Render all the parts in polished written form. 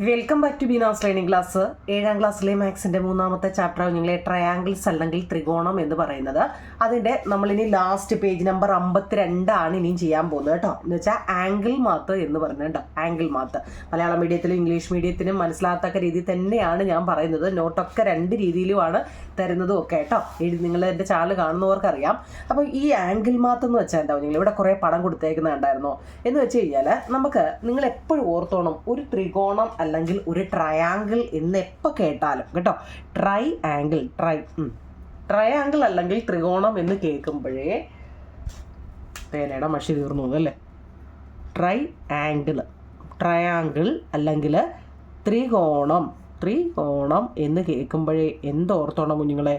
Welcome back to Beena's training class. 7ാം ക്ലാസ്സിലെ മാത്സിൻ്റെ 3ാമത്തെ ചാപ്റ്റർ നിങ്ങളെ ട്രയാങ്കിൾസ് അല്ലെങ്കിൽ ത്രികോണം എന്ന് പറയുന്നത്. അതിൻ്റെ നമ്മളിനി ലാസ്റ്റ് പേജ് നമ്പർ 52 ഇനിയും ചെയ്യാൻ പോകുന്നത് കേട്ടോ. എന്ന് വെച്ചാൽ ആംഗിൾ മാത്ത് എന്ന് പറയുന്നത് കേട്ടോ. ആംഗിൾ മാത്ത് മലയാളം മീഡിയത്തിലും ഇംഗ്ലീഷ് മീഡിയത്തിനും മനസ്സിലാത്തക്ക രീതിയിൽ തന്നെയാണ് ഞാൻ പറയുന്നത്. നോട്ടൊക്കെ 2 രീതിയിലുമാണ് തരുന്നതും ഒക്കെ കേട്ടോ. നിങ്ങൾ എൻ്റെ ചാനൽ കാണുന്നവർക്കറിയാം. അപ്പോൾ ഈ ആംഗിൾ മാത്ത് എന്ന് വെച്ചാൽ എന്താ, നിങ്ങൾ ഇവിടെ കുറേ പടം കൊടുത്തേക്കുന്നത് ഉണ്ടായിരുന്നോ എന്ന് വെച്ച് കഴിഞ്ഞാൽ നമുക്ക് നിങ്ങൾ എപ്പോഴും ഓർത്തോണം, ഒരു ത്രികോണം അല്ലെങ്കിൽ ഒരു ട്രയാങ്കിൾ എന്ന് എപ്പോൾ കേട്ടാലും കേട്ടോ, ട്രയാങ്കിൾ അല്ലെങ്കിൽ ത്രികോണം എന്ന് കേൾക്കുമ്പോഴേ പേനയുടെ മഷി തീർന്നു അല്ലേ. ട്രയാങ്കിൾ അല്ലെങ്കിൽ ത്രികോണം എന്ന് കേൾക്കുമ്പോഴേ എന്തോർത്തോണം കുഞ്ഞുങ്ങളെ?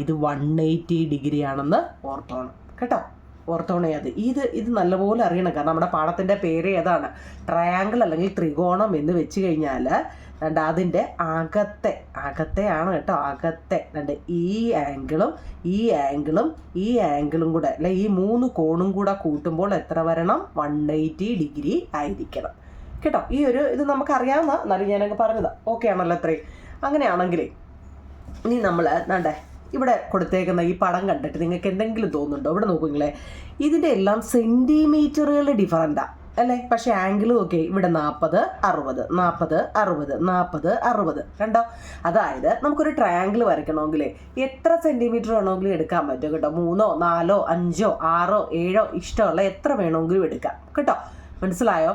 ഇത് 180 ഡിഗ്രി ആണെന്ന് ഓർത്തോണം കേട്ടോ. ഓർത്തോണേ ഇത് നല്ലപോലെ അറിയണം. കാരണം നമ്മുടെ പാഠത്തിൻ്റെ പേര് ഏതാണ്? ട്രയാങ്കിൾ അല്ലെങ്കിൽ ത്രികോണം എന്ന് വെച്ച് കഴിഞ്ഞാൽ അതിൻ്റെ അകത്തെയാണ് കേട്ടോ. അകത്തെ ഈ ആംഗിളും കൂടെ അല്ലെ, ഈ 3 കോണും കൂടെ കൂട്ടുമ്പോൾ എത്ര വരണം? 180 ഡിഗ്രി ആയിരിക്കണം കേട്ടോ. ഇത് നമുക്കറിയാവുന്ന, എന്നാലും ഞാനങ്ങ് പറഞ്ഞതാ. ഓക്കെ ആണല്ലോ അത്രയും? അങ്ങനെയാണെങ്കിലേ ഇനി നമ്മൾ ഇവിടെ കൊടുത്തേക്കുന്ന ഈ പടം കണ്ടിട്ട് നിങ്ങൾക്ക് എന്തെങ്കിലും തോന്നുന്നുണ്ടോ? ഇവിടെ നോക്കൂ നിങ്ങളെ, ഇതിൻ്റെ എല്ലാം സെൻറ്റിമീറ്ററുകൾ ഡിഫറൻറ്റാണ് അല്ലേ. പക്ഷേ ആംഗിളും ഒക്കെ ഇവിടെ 40, 60 കണ്ടോ. അതായത് നമുക്കൊരു ട്രയാങ്കിൾ വരയ്ക്കണമെങ്കിൽ എത്ര സെൻറ്റിമീറ്റർ വേണമെങ്കിലും എടുക്കാൻ പറ്റും കേട്ടോ. 3, 4, 5, 6, 7 ഇഷ്ടമുള്ള എത്ര വേണമെങ്കിലും എടുക്കാം കേട്ടോ. മനസ്സിലായോ?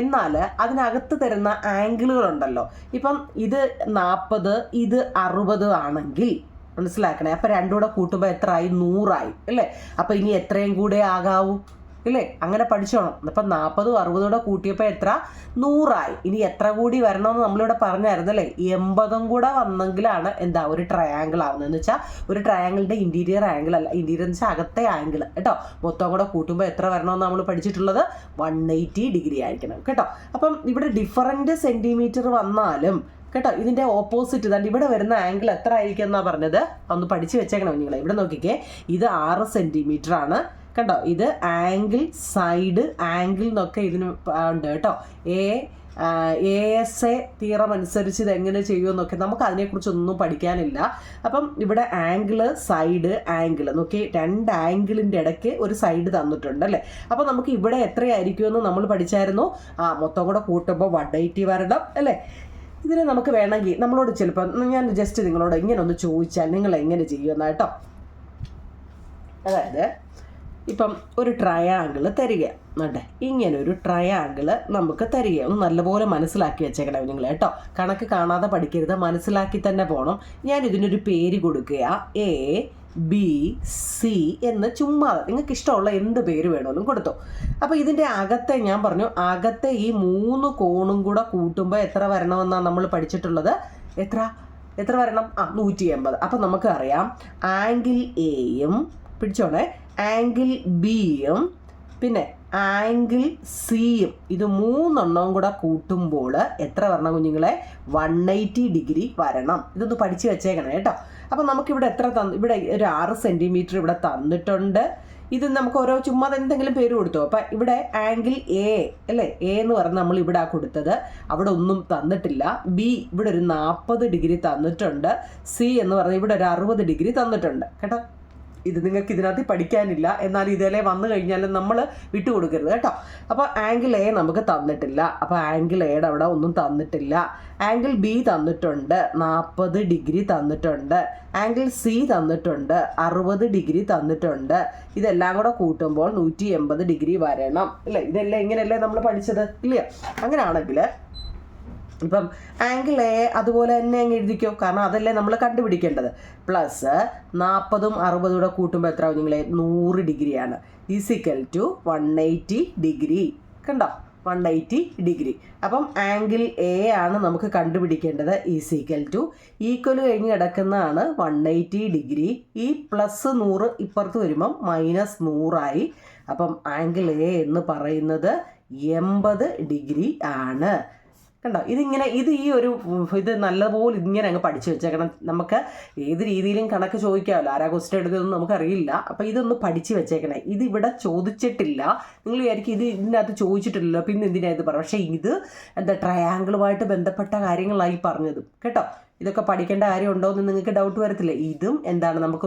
എന്നാൽ അതിനകത്ത് തരുന്ന ആംഗിളുകളുണ്ടല്ലോ, ഇപ്പം ഇത് 40, ഇത് 60 ആണെങ്കിൽ മനസ്സിലാക്കണേ. അപ്പം രണ്ടും കൂടെ കൂട്ടുമ്പോൾ എത്ര ആയി? 100 ആയി അല്ലേ. അപ്പം ഇനി എത്രയും കൂടെ ആകാവൂ ഇല്ലേ? അങ്ങനെ പഠിച്ചോണം. അപ്പം 40, 60 കൂടെ കൂട്ടിയപ്പോൾ എത്ര? 100 ആയി. ഇനി എത്ര കൂടി വരണമെന്ന് നമ്മളിവിടെ പറഞ്ഞായിരുന്നു അല്ലേ. 80 കൂടെ വന്നെങ്കിലാണ് ഒരു ട്രയാങ്കിൾ ആവുന്നത്. എന്ന് വെച്ചാൽ ഒരു ട്രയാങ്കിളിൻ്റെ ഇൻറ്റീരിയർ ആംഗിൾ അല്ല, ഇൻറ്റീരിയർ എന്ന് വെച്ചാൽ അകത്തെ ആംഗിൾ കേട്ടോ. മൊത്തം കൂടെ കൂട്ടുമ്പോൾ എത്ര വരണമെന്ന് നമ്മൾ പഠിച്ചിട്ടുള്ളത്? 180 ഡിഗ്രി ആയിരിക്കണം കേട്ടോ. അപ്പം ഇവിടെ ഡിഫറൻറ്റ് സെൻറ്റിമീറ്റർ വന്നാലും കേട്ടോ, ഇതിൻ്റെ ഓപ്പോസിറ്റ് ഇവിടെ വരുന്ന ആംഗിൾ എത്ര ആയിരിക്കും എന്നാണ് പറഞ്ഞത്. ഒന്ന് പഠിച്ച് വെച്ചേക്കണം നിങ്ങളെ. ഇവിടെ നോക്കിക്കേ, ഇത് 6 സെൻറ്റിമീറ്റർ ആണ് കണ്ടോ. ഇത് ആംഗിൾ, സൈഡ് ആംഗിൾ എന്നൊക്കെ ഇതിന് ഉണ്ട് കേട്ടോ. ASA തിയറം അനുസരിച്ച് ഇത് എങ്ങനെ ചെയ്യുമെന്നൊക്കെ നമുക്ക് അതിനെക്കുറിച്ചൊന്നും പഠിക്കാനില്ല. അപ്പം ഇവിടെ ആംഗിള്, സൈഡ് ആംഗിൾ നോക്കി, 2 ആംഗിളിൻ്റെ ഇടയ്ക്ക് ഒരു സൈഡ് തന്നിട്ടുണ്ട് അല്ലേ. അപ്പോൾ നമുക്ക് ഇവിടെ എത്രയായിരിക്കുമെന്ന് നമ്മൾ പഠിച്ചായിരുന്നു. മൊത്തം കൂടെ കൂട്ടുമ്പോൾ 180 വരണം അല്ലേ. ഇതിന് നമുക്ക് വേണമെങ്കിൽ നമ്മളോട് ചിലപ്പോൾ ഞാൻ ജസ്റ്റ് നിങ്ങളോട് ഇങ്ങനെ ഒന്ന് ചോദിച്ചാൽ നിങ്ങൾ എങ്ങനെ ചെയ്യുമെന്ന് കേട്ടോ. അതായത് ഇപ്പം ഒരു ട്രയാങ്കിൾ തരിക ഇങ്ങനൊരു ട്രയാങ്കിൾ നമുക്ക് തരിക. ഒന്ന് നല്ലപോലെ മനസ്സിലാക്കി വെച്ചേക്കണം നിങ്ങൾ കേട്ടോ. കണക്ക് കാണാതെ പഠിക്കരുത്, മനസ്സിലാക്കി തന്നെ പോകണം. ഞാൻ ഇതിനൊരു പേര് കൊടുക്കുക, ABC എന്ന്. ചുമ്മാ നിങ്ങൾക്ക് ഇഷ്ടമുള്ള എന്ത് പേര് വേണമെങ്കിലും കൊടുത്തോ. അപ്പോൾ ഇതിൻ്റെ അകത്തെ ഞാൻ പറഞ്ഞു, അകത്തെ ഈ 3 കോണും കൂടെ കൂട്ടുമ്പോൾ എത്ര വരണമെന്നാണ് നമ്മൾ പഠിച്ചിട്ടുള്ളത്. എത്ര വരണം? 180. അപ്പം നമുക്ക് അറിയാം ആംഗിൾ എയും പിടിച്ചോണേ, ആംഗിൾ ബിയും പിന്നെ ആംഗിൾ സിയും, ഇത് 3 കൂടെ കൂട്ടുമ്പോൾ എത്ര വരണം കുഞ്ഞുങ്ങളെ? 180 ഡിഗ്രി വരണം. ഇതൊന്ന് പഠിച്ച് വെച്ചേക്കണം കേട്ടോ. അപ്പം നമുക്കിവിടെ എത്ര ഇവിടെ ഒരു 6 സെൻറ്റിമീറ്റർ ഇവിടെ തന്നിട്ടുണ്ട്. ഇത് നമുക്ക് ഓരോ ചുമ്മാ എന്തെങ്കിലും പേര് കൊടുത്തു. അപ്പം ഇവിടെ ആംഗിൾ എ അല്ലേ, എ എന്ന് പറഞ്ഞാൽ നമ്മൾ ഇവിടെ കൊടുത്തത്, അവിടെ ഒന്നും തന്നിട്ടില്ല. ബി ഇവിടെ ഒരു 40 ഡിഗ്രി തന്നിട്ടുണ്ട്. സി എന്ന് പറഞ്ഞാൽ ഇവിടെ ഒരു 60 ഡിഗ്രി തന്നിട്ടുണ്ട് കേട്ടോ. ഇത് നിങ്ങൾക്ക് ഇതിനകത്ത് പഠിക്കാനില്ല, എന്നാൽ ഇതിലെ വന്നു കഴിഞ്ഞാലും നമ്മൾ വിട്ടുകൊടുക്കരുത് കേട്ടോ. അപ്പോൾ ആംഗിൾ എ നമുക്ക് തന്നിട്ടില്ല, അപ്പോൾ ആംഗിൾ എയുടെ അവിടെ ഒന്നും തന്നിട്ടില്ല. ആംഗിൾ ബി തന്നിട്ടുണ്ട്, 40 ഡിഗ്രി തന്നിട്ടുണ്ട്. ആംഗിൾ സി തന്നിട്ടുണ്ട്, 60 ഡിഗ്രി തന്നിട്ടുണ്ട്. ഇതെല്ലാം കൂടെ കൂട്ടുമ്പോൾ 180 ഡിഗ്രി വരണം അല്ലേ. ഇതെല്ലാം ഇങ്ങനെയല്ലേ നമ്മൾ പഠിച്ചത് ഇല്ലയോ? അങ്ങനെയാണെങ്കിൽ ഇപ്പം ആംഗിൾ എ അതുപോലെ തന്നെ അങ്ങ് എഴുതിക്കോ, കാരണം അതല്ലേ നമ്മൾ കണ്ടുപിടിക്കേണ്ടത്. പ്ലസ് 40ഉം 60ഉം കൂടെ കൂട്ടുമ്പോൾ എത്ര നിങ്ങളെ? 100 ഡിഗ്രിയാണ്. ഈസിക്കൽ ടു 180 ഡിഗ്രി കണ്ടോ, 180 ഡിഗ്രി. അപ്പം ആംഗിൾ എ ആണ് നമുക്ക് കണ്ടുപിടിക്കേണ്ടത്. ഈസിക്കൽ ടു ഈക്വൽ കഴിഞ്ഞ് കിടക്കുന്നതാണ് 180 ഡിഗ്രി. ഈ പ്ലസ് 100 ഇപ്പുറത്ത് വരുമ്പം -100 അപ്പം ആംഗിൾ എ എന്ന് പറയുന്നത് 80 ഡിഗ്രി ആണ് കണ്ടോ ഇത് ഈ ഒരു ഇത് നല്ലപോലെ ഇങ്ങനെ അങ്ങ് പഠിച്ചു വെച്ചേക്കണം. നമുക്ക് ഏത് രീതിയിലും കണക്ക് ചോദിക്കാമല്ലോ, ആരാ ക്വസ്റ്റ്യൻ എടുത്തതൊന്നും നമുക്കറിയില്ല. അപ്പോൾ ഇതൊന്ന് പഠിച്ച് വെച്ചേക്കണേ. ഇത് ഇവിടെ ചോദിച്ചിട്ടില്ല, നിങ്ങൾ വിചാരിക്കും ഇതിനകത്ത് ചോദിച്ചിട്ടില്ലല്ലോ പിന്നെ എന്തിനാ ഇത് പറ. പക്ഷേ ഇത് എന്താ ട്രയാങ്കിളുമായിട്ട് ബന്ധപ്പെട്ട കാര്യങ്ങളായി പറഞ്ഞത് കേട്ടോ. ഇതൊക്കെ പഠിക്കേണ്ട കാര്യമുണ്ടോ എന്ന് നിങ്ങൾക്ക് ഡൗട്ട് വരത്തില്ല. ഇതും എന്താണ് നമുക്ക്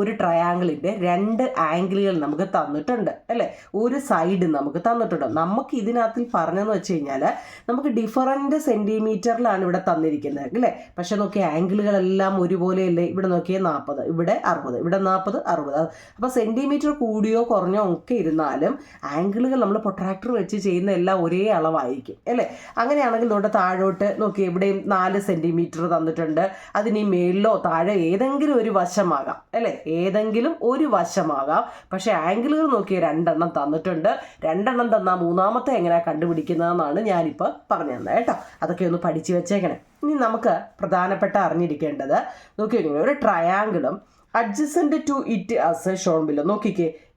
ഒരു ട്രയാങ്കിളിൻ്റെ 2 ആംഗിളുകൾ നമുക്ക് തന്നിട്ടുണ്ട് അല്ലേ, ഒരു സൈഡ് നമുക്ക് തന്നിട്ടുണ്ട്. നമുക്ക് ഇതിനകത്ത് പറഞ്ഞതെന്ന് വെച്ച് കഴിഞ്ഞാൽ നമുക്ക് ഡിഫറൻറ്റ് സെൻറ്റിമീറ്ററിലാണ് ഇവിടെ തന്നിരിക്കുന്നത് അല്ലേ. പക്ഷെ ആംഗിളുകളെല്ലാം ഒരുപോലെയല്ലേ. ഇവിടെ 40, ഇവിടെ 60, ഇവിടെ 40, 60. അപ്പോൾ സെൻറ്റിമീറ്റർ കൂടിയോ കുറഞ്ഞോ ഒക്കെ ഇരുന്നാലും ആംഗിളുകൾ നമ്മൾ പ്രൊട്രാക്ടർ വെച്ച് ചെയ്യുന്ന എല്ലാം ഒരേ അളവായിരിക്കും അല്ലേ. അങ്ങനെയാണെങ്കിൽ നമ്മുടെ താഴോട്ട് ഇവിടെയും 4 സെൻറ്റിമീറ്റർ തന്നിട്ടുണ്ട്. അതിന് മേളിലോ താഴെ ഏതെങ്കിലും ഒരു വശമാകാം അല്ലേ, ഏതെങ്കിലും ഒരു വശമാകാം. പക്ഷേ ആംഗിളുകൾ 2 തന്നിട്ടുണ്ട്. 2 തന്നാൽ മൂന്നാമത്തെ എങ്ങനെയാണ് കണ്ടുപിടിക്കുന്നതെന്നാണ് ഞാനിപ്പോൾ പറഞ്ഞു തന്നത് കേട്ടോ. അതൊക്കെ ഒന്ന് പഠിച്ചു വെച്ചേക്കണേ. ഇനി നമുക്ക് പ്രധാനപ്പെട്ട അറിഞ്ഞിരിക്കേണ്ടത് ഒരു ട്രയാങ്കിളും adjacent to it as shown below.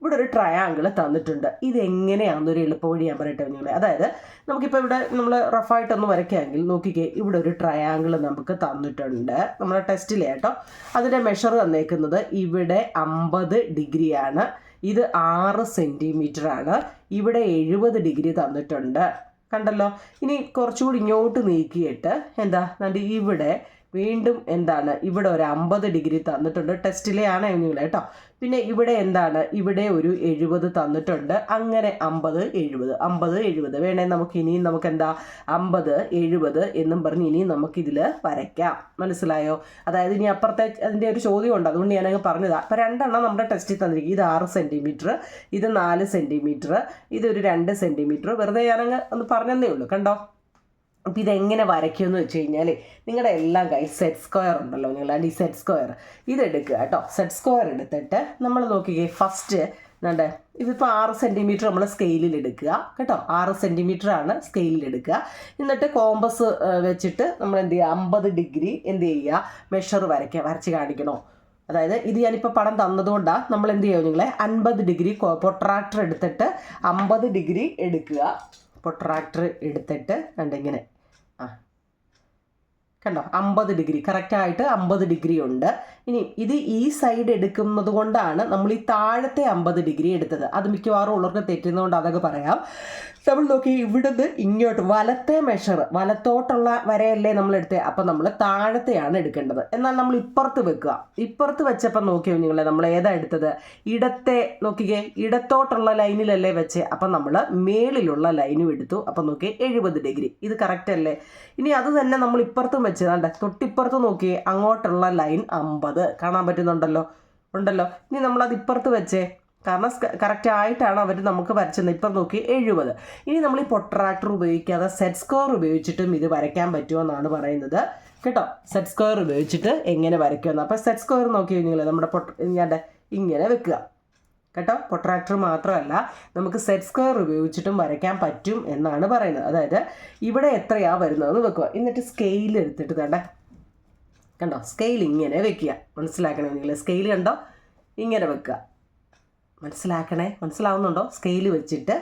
ഇവിടെ ഒരു ട്രയാങ്കിൾ തന്നിട്ടുണ്ട്. ഇതെങ്ങനെയാണെന്നൊരു എളുപ്പവഴി ഞാൻ പറയട്ടെ നിങ്ങളെ. അതായത് നമുക്കിപ്പോൾ ഇവിടെ നമ്മൾ റഫായിട്ടൊന്ന് വരയ്ക്കുകയാണെങ്കിൽ ഇവിടെ ഒരു ട്രയാങ്കിൾ നമുക്ക് തന്നിട്ടുണ്ട് നമ്മുടെ ടെസ്റ്റിലെ കേട്ടോ. അതിൻ്റെ മെഷർ തന്നേക്കുന്നത് ഇവിടെ 50 ഡിഗ്രിയാണ്. ഇത് 6 സെൻറ്റിമീറ്റർ ആണ്. ഇവിടെ 70 ഡിഗ്രി തന്നിട്ടുണ്ട് കണ്ടല്ലോ. ഇനി കുറച്ചുകൂടി ഇങ്ങോട്ട് നീക്കിയിട്ട് ഇവിടെ വീണ്ടും ഇവിടെ ഒരു 50 ഡിഗ്രി തന്നിട്ടുണ്ട്. ടെസ്റ്റിലെ ആണ് നിങ്ങൾ കേട്ടോ. പിന്നെ ഇവിടെ ഇവിടെ ഒരു 70 തന്നിട്ടുണ്ട്. അങ്ങനെ 50, 70 വേണേ നമുക്ക് ഇനിയും 50, 70 എന്നും പറഞ്ഞ് ഇനിയും നമുക്കിതിൽ വരയ്ക്കാം. മനസ്സിലായോ? അതായത് ഇനി അപ്പുറത്തെ അതിൻ്റെ ഒരു ചോദ്യം ഉണ്ട്, അതുകൊണ്ട് ഞാനങ്ങ് പറഞ്ഞതാണ്. അപ്പോൾ 2 നമ്മുടെ ടെസ്റ്റിൽ തന്നിരിക്കും. ഇത് 6 സെൻറ്റിമീറ്റർ, ഇത് 4 സെൻറ്റിമീറ്റർ, ഇതൊരു 2 സെൻറ്റിമീറ്റർ. വെറുതെ ഞാനങ്ങ് ഒന്ന് പറഞ്ഞതേ ഉള്ളൂ കണ്ടോ. അപ്പോൾ ഇതെങ്ങനെ വരയ്ക്കുമെന്ന് വെച്ച് കഴിഞ്ഞാൽ നിങ്ങളുടെ എല്ലാം കയ്യിൽ സെറ്റ് സ്ക്വയർ ഉണ്ടല്ലോ, നിങ്ങളുടെ ഈ സെറ്റ് സ്ക്വയർ ഇതെടുക്കുക കേട്ടോ. സെറ്റ് സ്ക്വയർ എടുത്തിട്ട് നമ്മൾ ഫസ്റ്റ് ഇതിപ്പോൾ 6 സെൻറ്റിമീറ്റർ നമ്മൾ സ്കെയിലിൽ എടുക്കുക കേട്ടോ. 6 സെൻറ്റിമീറ്റർ ആണ് സ്കെയിലിൽ എടുക്കുക. എന്നിട്ട് കോമ്പസ് വെച്ചിട്ട് നമ്മൾ 50 ഡിഗ്രി മെഷർ വരച്ച് കാണിക്കണോ. അതായത് ഇത് ഞാനിപ്പോൾ പടം തന്നതുകൊണ്ടാണ് നമ്മൾ നിങ്ങളെ 50 ഡിഗ്രി പ്രൊട്രാക്ടർ എടുത്തിട്ട് 50 ഡിഗ്രി എടുക്കുക. പ്രൊട്രാക്ടർ എടുത്തിട്ട് ഇങ്ങനെ കണ്ടോ 50 ഡിഗ്രി കറക്റ്റായിട്ട് 50 ഡിഗ്രി ഉണ്ട്. ഇനി ഇത് ഈ സൈഡ് എടുക്കുന്നത് കൊണ്ടാണ് നമ്മൾ ഈ താഴത്തെ 50 ഡിഗ്രി എടുത്തത്. അത് മിക്കവാറും ഉള്ളവർക്ക് തെറ്റുന്നതുകൊണ്ട് അതൊക്കെ പറയാം. നമ്മൾ ഇവിടുന്ന് ഇങ്ങോട്ട് വലത്തെ മെഷർ വലത്തോട്ടുള്ള വരയല്ലേ നമ്മൾ എടുത്തത്. അപ്പം നമ്മൾ താഴത്തെയാണ് എടുക്കേണ്ടത്. എന്നാൽ നമ്മൾ ഇപ്പുറത്ത് വെക്കുക. ഇപ്പുറത്ത് വെച്ചപ്പോൾ നിങ്ങളെ നമ്മൾ ഏതാ എടുത്തത്, ഇടത്തോട്ടുള്ള ലൈനിലല്ലേ വെച്ച്. അപ്പം നമ്മൾ മേളിലുള്ള ലൈനും എടുത്തു. അപ്പം 70 ഡിഗ്രി. ഇത് കറക്റ്റ് അല്ലേ. ഇനി അത് തന്നെ നമ്മൾ ഇപ്പുറത്തും വെച്ച് തൊട്ടിപ്പുറത്ത് അങ്ങോട്ടുള്ള ലൈൻ 50 കാണാൻ പറ്റുന്നുണ്ടല്ലോ. ഇനി നമ്മളത് ഇപ്പുറത്ത് വെച്ചേ, കാരണം കറക്റ്റ് ആയിട്ടാണ് അവർ നമുക്ക് വരച്ചത്. ഇപ്പം 70. ഇനി നമ്മൾ ഈ പ്രൊട്രാക്ടർ ഉപയോഗിക്കാതെ സെറ്റ് സ്ക്വയർ ഉപയോഗിച്ചിട്ടും ഇത് വരയ്ക്കാൻ പറ്റുമെന്നാണ് പറയുന്നത് കേട്ടോ. സെറ്റ് സ്ക്വയർ ഉപയോഗിച്ചിട്ട് എങ്ങനെ വരയ്ക്കുമെന്ന്. അപ്പോൾ സെറ്റ് സ്ക്വയർ നിങ്ങൾ നമ്മുടെ ഇങ്ങനെ വെക്കുക കേട്ടോ. പ്രൊട്രാക്ടർ മാത്രമല്ല നമുക്ക് സെറ്റ് സ്ക്വയർ ഉപയോഗിച്ചിട്ടും വരയ്ക്കാൻ പറ്റും എന്നാണ് പറയുന്നത്. അതായത് ഇവിടെ എത്രയാണ് വരുന്നതെന്ന് വെക്കുക. എന്നിട്ട് സ്കെയിൽ എടുത്തിട്ട് കണ്ടോ സ്കെയിൽ ഇങ്ങനെ വെക്കുക. മനസ്സിലാക്കണേ നിങ്ങൾ, സ്കെയിൽ കണ്ടോ ഇങ്ങനെ വെക്കുക. മനസ്സിലാവുന്നുണ്ടോ? സ്കെയിൽ വെച്ചിട്ട്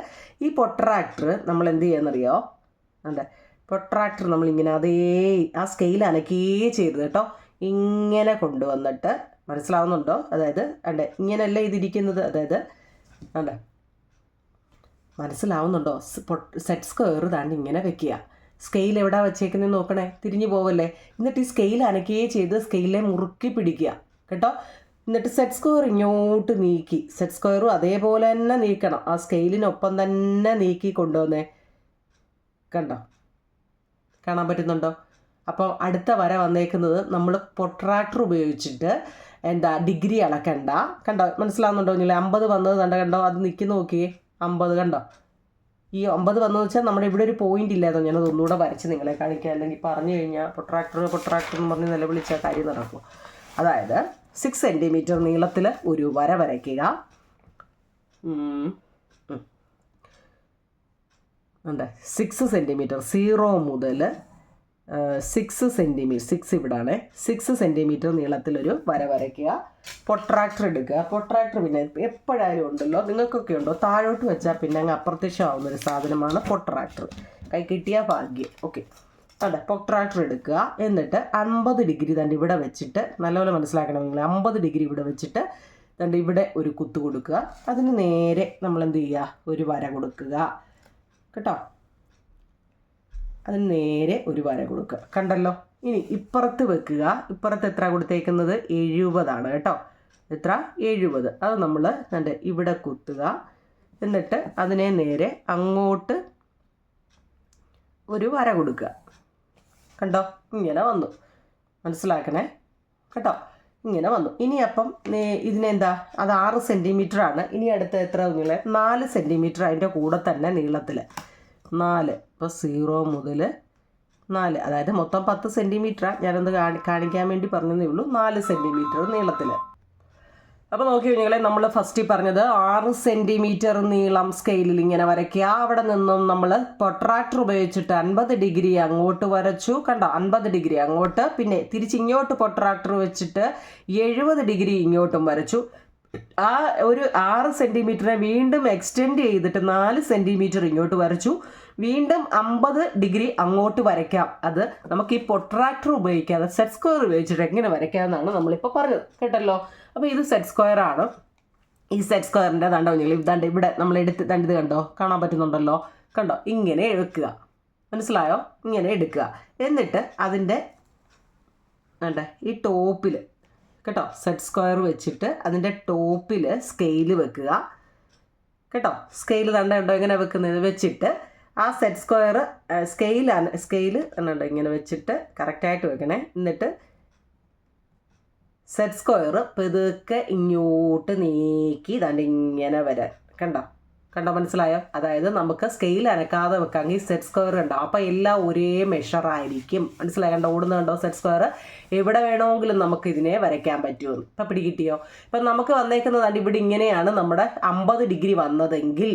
ഈ പ്രൊട്രാക്ടർ നമ്മൾ എന്ത് ചെയ്യാന്നറിയോ, പ്രൊട്രാക്ടർ നമ്മളിങ്ങനെ ആ സ്കെയിൽ അനക്കുകയേ ചെയ്ത് കേട്ടോ. ഇങ്ങനെ കൊണ്ടുവന്നിട്ട് മനസ്സിലാവുന്നുണ്ടോ? അതായത് ഇങ്ങനെയല്ല ഇതിരിക്കുന്നത്. അതായത് മനസ്സിലാവുന്നുണ്ടോ? സെറ്റ് സ്ക്വയർ ഇങ്ങനെ വെക്കുക. സ്കെയിൽ എവിടെ വെച്ചേക്കുന്നത് നോക്കണേ, തിരിഞ്ഞു പോവല്ലേ. എന്നിട്ട് ഈ സ്കെയിൽ അനക്കുകയേ ചെയ്ത് സ്കെയിലെ മുറുക്കി പിടിക്കുക കേട്ടോ. എന്നിട്ട് സെറ്റ് സ്ക്വയർ ഇങ്ങോട്ട് നീക്കി, സെറ്റ് സ്ക്വയറും അതേപോലെ തന്നെ നീക്കണം. ആ സ്കെയിലിനൊപ്പം തന്നെ നീക്കി കൊണ്ടുവന്നേ. കണ്ടോ, കാണാൻ പറ്റുന്നുണ്ടോ? അപ്പോൾ അടുത്ത വര വന്നേക്കുന്നത് നമ്മൾ പ്രൊട്രാക്ടർ ഉപയോഗിച്ചിട്ട് ഡിഗ്രി അളക്കണ്ട. കണ്ടോ, മനസ്സിലാവുന്നുണ്ടോ? 50 വന്നത് കണ്ടോ, അത് നിൽക്കുന്ന 50 കണ്ടോ. ഈ 50 വന്നതെന്ന് വെച്ചാൽ നമ്മുടെ ഇവിടെ ഒരു പോയിന്റ് ഇല്ലാതോ. ഞാനത് ഒന്നുകൂടെ വരച്ച് നിങ്ങളെ കാണിക്കുക. അല്ലെങ്കിൽ പറഞ്ഞു കഴിഞ്ഞാൽ പ്രൊട്രാക്ടർ എന്ന് പറഞ്ഞ് നിലവിളിച്ച കാര്യം നടക്കും. അതായത് 6 സെൻറ്റിമീറ്റർ നീളത്തിൽ ഒരു വര വരയ്ക്കുക. 6 സെൻറ്റിമീറ്റർ 0 മുതൽ 6 സെൻറ്റിമീറ്റർ 6 ഇവിടാണ് 6 സെൻറ്റിമീറ്റർ നീളത്തിലൊരു വര വരയ്ക്കുക. പ്രൊട്രാക്ടർ എടുക്കുക. പ്രൊട്രാക്ടർ പിന്നെ എപ്പോഴായാലും ഉണ്ടല്ലോ, നിങ്ങൾക്കൊക്കെ ഉണ്ടോ, താഴോട്ട് വെച്ചാൽ പിന്നെ അങ്ങ് അപ്രത്യക്ഷമാവുന്നൊരു സാധനമാണ് പ്രൊട്രാക്ടർ. കൈ കിട്ടിയ ഭാഗ്യം. ഓക്കെ, അതെ, പ്രൊട്രാക്ടർ എടുക്കുക. എന്നിട്ട് 50 ഡിഗ്രി തന്നെ ഇവിടെ വെച്ചിട്ട്, നല്ലപോലെ മനസ്സിലാക്കണം നിങ്ങൾ, 50 ഡിഗ്രി ഇവിടെ വെച്ചിട്ട് ദണ്ട് ഇവിടെ ഒരു കുത്ത് കൊടുക്കുക. അതിന് നേരെ നമ്മൾ എന്ത് ചെയ്യുക, ഒരു വര കൊടുക്കുക കേട്ടോ. അതിന് നേരെ ഒരു വര കൊടുക്കുക, കണ്ടല്ലോ. ഇനി ഇപ്പുറത്ത് വെക്കുക. ഇപ്പുറത്ത് എത്ര കൊടുത്തേക്കുന്നത്? 70 കേട്ടോ. എത്ര? 70. അത് നമ്മൾ ദണ്ട് ഇവിടെ കുത്തുക. എന്നിട്ട് അതിനെ നേരെ അങ്ങോട്ട് ഒരു വര കൊടുക്കുക. കണ്ടോ, ഇങ്ങനെ വന്നു. മനസ്സിലാക്കണേ കേട്ടോ, ഇങ്ങനെ വന്നു. ഇനി അപ്പം ഇതിനെന്താ, അത് 6 സെൻറ്റിമീറ്റർ ആണ്. ഇനി അടുത്ത എത്ര നീളം? 4 സെൻറ്റിമീറ്റർ അതിൻ്റെ കൂടെ തന്നെ നീളത്തിൽ 4. ഇപ്പോൾ 0 മുതൽ 4, അതായത് മൊത്തം 10 സെൻറ്റിമീറ്ററാണ്. ഞാനൊന്ന് കാണിക്കാൻ വേണ്ടി പറഞ്ഞതേ ഉള്ളൂ. 4 സെൻറ്റിമീറ്റർ നീളത്തിൽ. അപ്പോൾ നോക്കി കഴിഞ്ഞാൽ നമ്മൾ ഫസ്റ്റ് പറഞ്ഞത് 6 സെൻറ്റിമീറ്റർ നീളം സ്കെയിലിൽ ഇങ്ങനെ വരയ്ക്കുക. അവിടെ നിന്നും നമ്മൾ പ്രൊട്രാക്ടർ ഉപയോഗിച്ചിട്ട് 50 ഡിഗ്രി അങ്ങോട്ട് വരച്ചു. കണ്ടോ, 50 ഡിഗ്രി അങ്ങോട്ട്. പിന്നെ തിരിച്ചിങ്ങോട്ട് പ്രൊട്രാക്ടർ വെച്ചിട്ട് 70 ഡിഗ്രി ഇങ്ങോട്ടും വരച്ചു. ആ ഒരു 6 സെൻറ്റിമീറ്ററിനെ വീണ്ടും എക്സ്റ്റെൻഡ് ചെയ്തിട്ട് 4 സെൻറ്റിമീറ്റർ ഇങ്ങോട്ട് വരച്ചു. വീണ്ടും 50 ഡിഗ്രി അങ്ങോട്ട് വരയ്ക്കാം. അത് നമുക്ക് ഈ പ്രൊട്രാക്ടർ ഉപയോഗിക്കാതെ സെറ്റ് സ്ക്വയർ ഉപയോഗിച്ചിട്ട് എങ്ങനെ വരയ്ക്കാമെന്നാണ് നമ്മളിപ്പോൾ പറഞ്ഞത് കേട്ടല്ലോ. അപ്പോൾ ഇത് സെറ്റ് സ്ക്വയർ ആണ്. ഈ സെറ്റ് സ്ക്വയറിൻ്റെ ദണ്ട് ഇവിടെ നമ്മൾ എടുത്ത് ഇത് കണ്ടോ, കാണാൻ പറ്റുന്നുണ്ടല്ലോ. കണ്ടോ, ഇങ്ങനെ എടുക്കുക. മനസ്സിലായോ? ഇങ്ങനെ എടുക്കുക. എന്നിട്ട് അതിൻ്റെ ഈ ടോപ്പിൽ കേട്ടോ, സെറ്റ് സ്ക്വയർ വെച്ചിട്ട് അതിൻ്റെ ടോപ്പിൽ സ്കെയിൽ വെക്കുക കേട്ടോ. സ്കെയിൽ ഉണ്ടോ എങ്ങനെ വെക്കുന്നത്? വെച്ചിട്ട് ആ സെറ്റ് സ്ക്വയർ സ്കെയിൽ എന്നുണ്ടോ ഇങ്ങനെ വെച്ചിട്ട് കറക്റ്റായിട്ട് വെക്കണേ. എന്നിട്ട് സെറ്റ് സ്ക്വയർ പെതുക്കെ ഇങ്ങോട്ട് നീക്കി ഇങ്ങനെ വരാൻ. കണ്ടോ, മനസ്സിലായോ? അതായത് നമുക്ക് സ്കെയിൽ അനക്കാതെ വെക്കാമെങ്കിൽ സെറ്റ് സ്ക്വയർ ഉണ്ടാവും. അപ്പോൾ എല്ലാം ഒരേ മെഷറായിരിക്കും. മനസ്സിലായി? കണ്ടോ, ഓടുന്നുണ്ടോ സെറ്റ് സ്ക്വയർ? എവിടെ വേണമെങ്കിലും നമുക്ക് ഇതിനെ വരയ്ക്കാൻ പറ്റുമെന്ന്. ഇപ്പം പിടികിട്ടിയോ? ഇപ്പം നമുക്ക് വന്നേക്കുന്നത് ഇവിടെ ഇങ്ങനെയാണ് നമ്മുടെ 50 ഡിഗ്രി വന്നതെങ്കിൽ,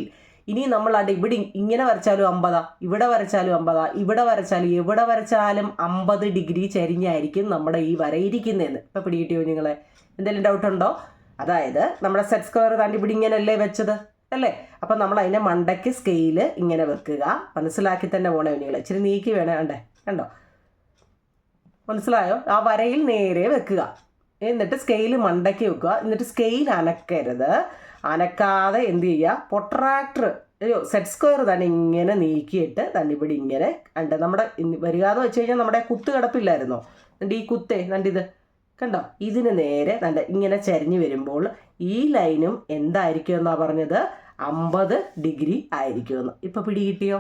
ഇനി നമ്മൾ ഇവിടെ ഇങ്ങനെ വരച്ചാലും 50, ഇവിടെ വരച്ചാലും 50, ഇവിടെ വരച്ചാലും എവിടെ വരച്ചാലും 50 ഡിഗ്രി ചരിഞ്ഞായിരിക്കും നമ്മുടെ ഈ വര ഇരിക്കുന്നതെന്ന്. ഇപ്പം പിടികിട്ടിയോ നിങ്ങളെ? എന്തെങ്കിലും ഡൗട്ട് ഉണ്ടോ? അതായത് നമ്മുടെ സെറ്റ് സ്ക്വയർ ഇവിടെ ഇങ്ങനെയല്ലേ വെച്ചത് അല്ലേ? അപ്പം നമ്മൾ അതിൻ്റെ മണ്ടയ്ക്ക് സ്കെയിൽ ഇങ്ങനെ വെക്കുക. മനസ്സിലാക്കി തന്നെ പോണേ നിങ്ങൾ. ഇച്ചിരി നീക്കി വേണേ. കണ്ടോ, മനസ്സിലായോ? ആ വരയിൽ നേരെ വെക്കുക. എന്നിട്ട് സ്കെയിൽ മണ്ടയ്ക്ക് വെക്കുക. എന്നിട്ട് സ്കെയിൽ അനക്കരുത്. അനക്കാതെ എന്ത് ചെയ്യുക, പ്രൊട്രാക്ടർ സെറ്റ് സ്ക്വയർ തന്നെ ഇങ്ങനെ നീക്കിയിട്ട് ഇവിടെ ഇങ്ങനെ നമ്മുടെ വരിക എന്ന് വെച്ച് കഴിഞ്ഞാൽ നമ്മുടെ കുത്ത് കിടപ്പില്ലായിരുന്നോ? ഈ കുത്തേ ഇത് കണ്ടോ, ഇതിന് നേരെ ഇങ്ങനെ ചരിഞ്ഞ് വരുമ്പോൾ ഈ ലൈനും എന്തായിരിക്കും എന്നാണ് പറഞ്ഞത്? 50 ഡിഗ്രി ആയിരിക്കുമെന്ന്. ഇപ്പം പിടികിട്ടിയോ?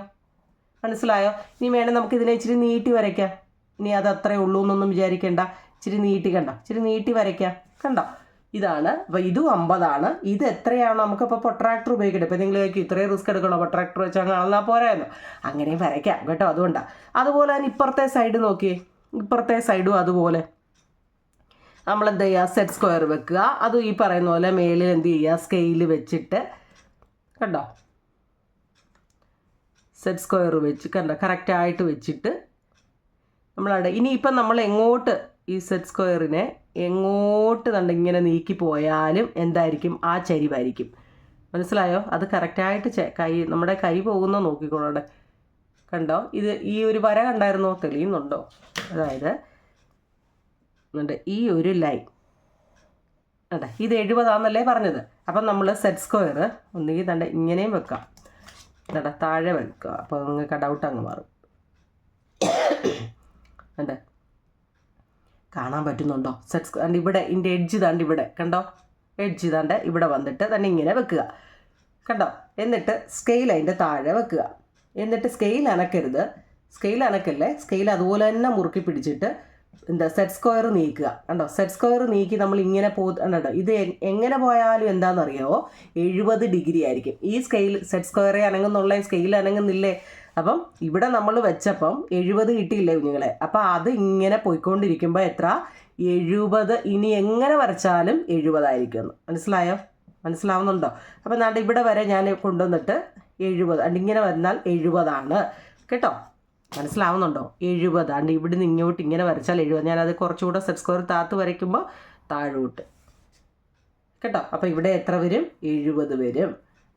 മനസ്സിലായോ? ഇനി വേണേൽ നമുക്ക് ഇതിനെ ഇച്ചിരി നീട്ടി വരയ്ക്കാം. ഇനി അത് അത്രേ ഉള്ളൂ എന്നൊന്നും വിചാരിക്കേണ്ട. ഇച്ചിരി നീട്ടി ഇച്ചിരി നീട്ടി വരയ്ക്കാം. കണ്ടോ, ഇതാണ്. അപ്പോൾ ഇതും 50 ഇത് എത്രയാണോ നമുക്കിപ്പോൾ പ്രൊട്രാക്ടർ ഉപയോഗിക്കട്ടെ. ഇപ്പോൾ നിങ്ങൾ ഇത്രയും റിസ്ക് എടുക്കണോ പ്രൊട്രാക്ടർ വെച്ചാൽ കാണാൻ പോരായിരുന്നു. അങ്ങനെയും വരയ്ക്കാം കേട്ടോ. അതുകൊണ്ടാണ്. അതുപോലെ തന്നെ ഇപ്പുറത്തെ സൈഡ് നോക്കിയേ. ഇപ്പുറത്തെ സൈഡും അതുപോലെ നമ്മൾ എന്ത് ചെയ്യുക, സെറ്റ് സ്ക്വയർ വെക്കുക. അതും ഈ പറയുന്ന പോലെ മേളിൽ എന്ത് ചെയ്യുക, സ്കെയിൽ വെച്ചിട്ട് കണ്ടോ, സെറ്റ് സ്ക്വയർ വെച്ച് കണ്ടോ കറക്റ്റായിട്ട് വെച്ചിട്ട് നമ്മളവിടെ ഇനിയിപ്പം നമ്മൾ എങ്ങോട്ട് ഈ സെറ്റ് സ്ക്വയറിനെ എങ്ങോട്ട് ഇങ്ങനെ നീക്കി പോയാലും എന്തായിരിക്കും, ആ ചരിവായിരിക്കും. മനസ്സിലായോ? അത് കറക്റ്റായിട്ട് നമ്മുടെ കൈ പോകുന്ന നോക്കിക്കോളെ. കണ്ടോ, ഇത് ഈ ഒരു വര കണ്ടായിരുന്നോ? തെളിയുന്നുണ്ടോ? അതായത് ഈ ഒരു ലൈൻ ഇത് 70 പറഞ്ഞത്. അപ്പം നമ്മൾ സെറ്റ് സ്ക്വയർ ഒന്നുകിൽ ഇങ്ങനെയും വെക്കാം, താഴെ വെക്കുക. അപ്പോൾ നിങ്ങൾക്ക് ഡൗട്ട് അങ്ങ് മാറും. കാണാൻ പറ്റുന്നുണ്ടോ? സെറ്റ് ഇവിടെ ഇതിൻ്റെ എഡ്ജ് ഇവിടെ കണ്ടോ, എഡ്ജ് ഇവിടെ വന്നിട്ട് ഇങ്ങനെ വെക്കുക. കണ്ടോ, എന്നിട്ട് സ്കെയിൽ അതിൻ്റെ താഴെ വെക്കുക. എന്നിട്ട് സ്കെയിൽ അനക്കരുത്. സ്കെയിൽ അനക്കല്ലേ, സ്കെയിൽ അതുപോലെ തന്നെ മുറുക്കി പിടിച്ചിട്ട് സെറ്റ് സ്ക്വയർ നീക്കുക. കണ്ടോ, സെറ്റ് സ്ക്വയർ നീക്കി നമ്മൾ ഇങ്ങനെ കണ്ടോ. ഇത് എങ്ങനെ പോയാലും എന്താണെന്നറിയാമോ, 70 ഡിഗ്രി ആയിരിക്കും. ഈ സ്കെയിൽ സെറ്റ് സ്ക്വയറെ അനങ്ങുന്നുള്ള സ്കെയിൽ അനങ്ങുന്നില്ലേ? അപ്പം ഇവിടെ നമ്മൾ വെച്ചപ്പം 70 കിട്ടിയില്ലേ കുഞ്ഞുങ്ങളെ? അപ്പം അത് ഇങ്ങനെ പോയിക്കൊണ്ടിരിക്കുമ്പോൾ എത്ര, 70. ഇനി എങ്ങനെ വരച്ചാലും 70 ആയിരിക്കുമെന്ന്. മനസ്സിലായോ? മനസ്സിലാവുന്നുണ്ടോ? അപ്പം ഇവിടെ വരെ ഞാൻ കൊണ്ടുവന്നിട്ട് 70 ഇങ്ങനെ വന്നാൽ 70 കേട്ടോ. മനസ്സിലാവുന്നുണ്ടോ? 70 ഇവിടുന്ന് ഇങ്ങോട്ട് ഇങ്ങനെ വരച്ചാൽ 70. ഞാനത് കുറച്ചുകൂടെ സെറ്റ് സ്ക്വയർ താത്ത് വരയ്ക്കുമ്പോൾ താഴോട്ട് കേട്ടോ. അപ്പോൾ ഇവിടെ എത്ര വരും? 70 വരും.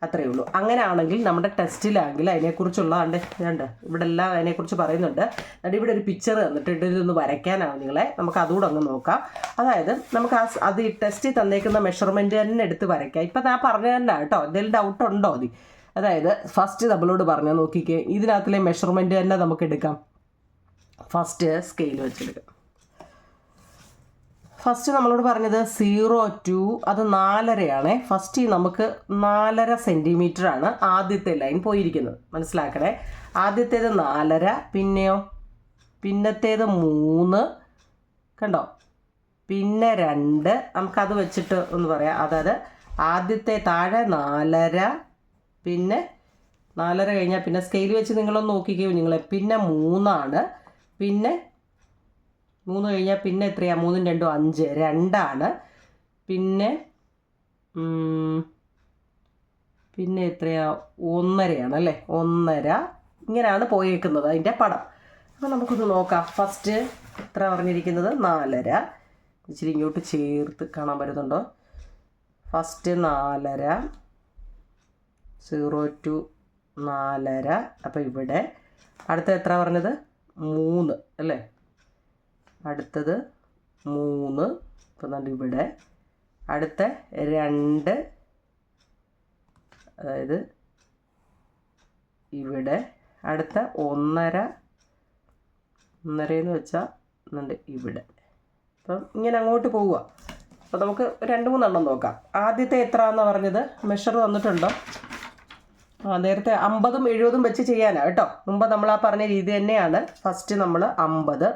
അത്രയേ ഉള്ളൂ. അങ്ങനെയാണെങ്കിൽ നമ്മുടെ ടെസ്റ്റിലാണെങ്കിൽ അതിനെക്കുറിച്ചുള്ള ഉണ്ട് ഇവിടെ എല്ലാം അതിനെക്കുറിച്ച് പറയുന്നുണ്ട്. എന്നിട്ട് ഇവിടെ ഒരു പിക്ചർ തന്നിട്ട് ഇതൊന്ന് വരയ്ക്കാനാണ് നിങ്ങളെ. നമുക്ക് അതുകൂടെ അങ്ങ് നോക്കാം. അതായത് നമുക്ക് അത് ഈ ടെസ്റ്റിൽ തന്നേക്കുന്ന മെഷർമെൻറ്റ് തന്നെ എടുത്ത് വരയ്ക്കാം. ഇപ്പം ഞാൻ പറഞ്ഞു തന്നെ കേട്ടോ, എന്തെങ്കിലും ഡൗട്ട് ഉണ്ടോ അത്? അതായത് ഫസ്റ്റ് നമ്മളോട് പറഞ്ഞാൽ നോക്കിക്കേ, ഇതിനകത്തിലെ മെഷർമെൻറ്റ് തന്നെ നമുക്ക് എടുക്കാം. First scale വെച്ചെടുക്കാം. ഫസ്റ്റ് നമ്മളോട് പറഞ്ഞത് 0 to അത് 4.5 ഫസ്റ്റ് നമുക്ക് 4.5 സെൻറ്റിമീറ്ററാണ് ആദ്യത്തെ ലൈൻ പോയിരിക്കുന്നത്. മനസ്സിലാക്കണേ. ആദ്യത്തേത് 4.5, പിന്നെയോ പിന്നത്തേത് 3 കണ്ടോ, പിന്നെ 2. നമുക്കത് വെച്ചിട്ട് ഒന്ന് പറയാം. അതായത് ആദ്യത്തെ താഴെ 4.5, പിന്നെ 4.5 കഴിഞ്ഞാൽ പിന്നെ സ്കെയിൽ വെച്ച് നിങ്ങളൊന്ന് നോക്കിക്കോ നിങ്ങളെ. പിന്നെ 3 പിന്നെ 3 കഴിഞ്ഞാൽ പിന്നെ എത്രയാണ്? 3 2 5, 2. പിന്നെ എത്രയാ? 1.5 അല്ലേ? 1.5. ഇങ്ങനെയാണ് പോയേക്കുന്നത് അതിൻ്റെ പടം. അപ്പോൾ നമുക്കൊന്ന് നോക്കാം. ഫസ്റ്റ് എത്ര പറഞ്ഞിരിക്കുന്നത്? 4.5. ഇച്ചിരി ഇങ്ങോട്ട് ചേർത്ത് കാണാൻ പറ്റുന്നുണ്ടോ? First 4.5, 0 to 4.5. അപ്പോൾ ഇവിടെ അടുത്ത എത്ര പറഞ്ഞത്? 3 അല്ലേ? അടുത്തത് 3. ഇപ്പം നല്ല ഇവിടെ അടുത്ത 2, അതായത് ഇവിടെ അടുത്ത 1.5 എന്ന് വെച്ചാൽ എന്നുണ്ട് ഇവിടെ. അപ്പം ഇങ്ങനെ അങ്ങോട്ട് പോവുക. അപ്പോൾ നമുക്ക് 2-3 എണ്ണം നോക്കാം. ആദ്യത്തെ എത്രയാണെന്ന് പറഞ്ഞത് മെഷർ തന്നിട്ടുണ്ടോ? നേരത്തെ 50ഉം 70ഉം വെച്ച് ചെയ്യാനാണ് കേട്ടോ. മുമ്പ് നമ്മൾ ആ പറഞ്ഞ രീതി തന്നെയാണ്. ഫസ്റ്റ് നമ്മൾ 50